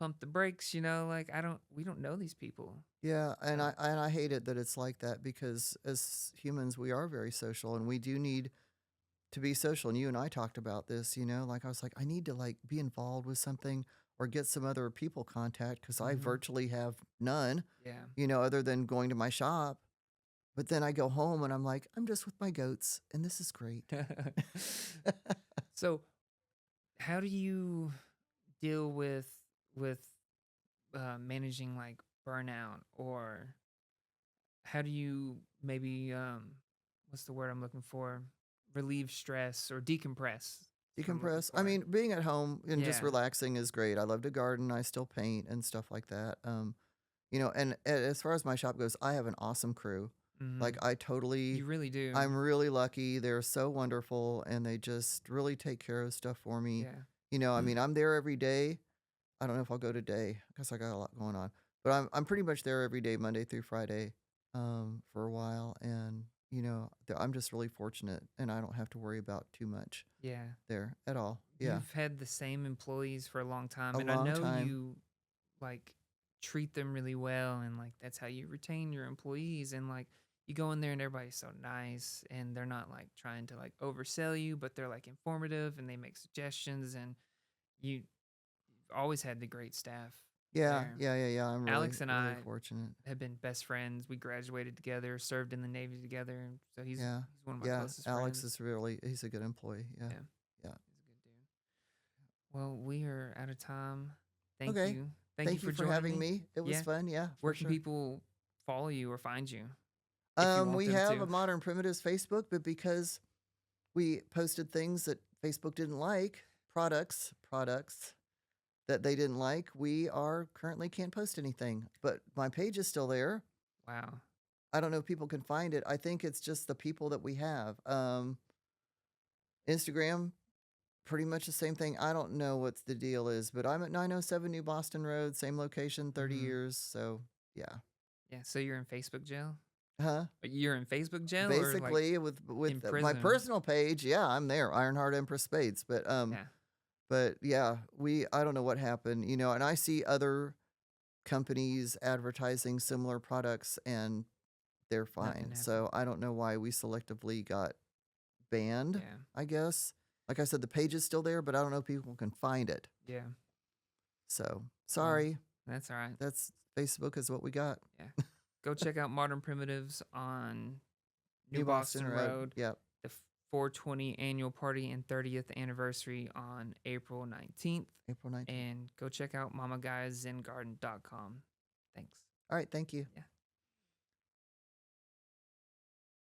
pump the brakes, like we don't know these people. yeah. And So I hate it that it's like that because as humans, we are very social, and we do need to be social. And you and I talked about this. Like I was like, I need to like be involved with something or get some other people contact because I virtually have none. yeah. Other than going to my shop. But then I go home and I'm like, I'm just with my goats, and this is great. So how do you deal with managing like burnout, or how do you maybe what's the word I'm looking for, relieve stress or decompress? That's what I'm looking Decompress. I for. mean, being at home and just Yeah. relaxing is great. I love to garden. I still paint and stuff like that. And as far as my shop goes, I have an awesome crew. Like Mhm. I totally, You really do. I'm really lucky. They're so wonderful, and they just really take care of stuff for me. Yeah. I mean, I'm there every day. I don't know if I'll go today because I got a lot going on, but I'm pretty much there every day, Monday through Friday, for a while, and I'm just really fortunate, and I don't have to worry about too much Yeah. there at all. Yeah, You've had the same employees for a long time, a and I long know time. you like treat them really well, and like that's how you retain your employees. And like you go in there and everybody's so nice, and they're not like trying to like oversell you, but they're like informative and they make suggestions, and you've always had the great staff Yeah, there. yeah, yeah, yeah. I'm really, Alex and really I fortunate. have been best friends. We graduated together, served in the Navy together, and so he's Yeah, one of my yeah. closest Alex friends. he's a good employee. Yeah, Yeah, yeah. he's a good dude. Well, we are out of time. Thank Okay. you. Thank you Thank for you for joining having me. me. It was Yeah. fun. Yeah, Where for can sure. people follow you or find you if you want We them have to? a Modern Primitives Facebook, but because we posted things that Facebook didn't like, products that they didn't like, we are currently can't post anything. But my page is still there. Wow. I don't know if people can find it. I think it's just the people that we have. Instagram, pretty much the same thing. I don't know what the deal is, but I'm at 907 New Boston Road, same location, 30 Mhm. years. So, yeah. Yeah. So you're in Facebook jail? Huh? You're in Facebook jail or like Basically, with in my prison? personal page, yeah, I'm there. Ironheart Empress Spades, Yeah. but yeah, I don't know what happened, and I see other companies advertising similar products, and they're Nothing fine. happened. So I don't know why we selectively got banned. Yeah. I guess, like I said, the page is still there, but I don't know if people can find it. Yeah. So sorry, That's all right. that's Facebook is what we got. Yeah. Go check out Modern Primitives on New Boston Road. Yep. The 420 annual party and 30th anniversary on April 19th. April 19th. And go check out mamaguyzengarden.com. Thanks. All right, thank you. Yeah.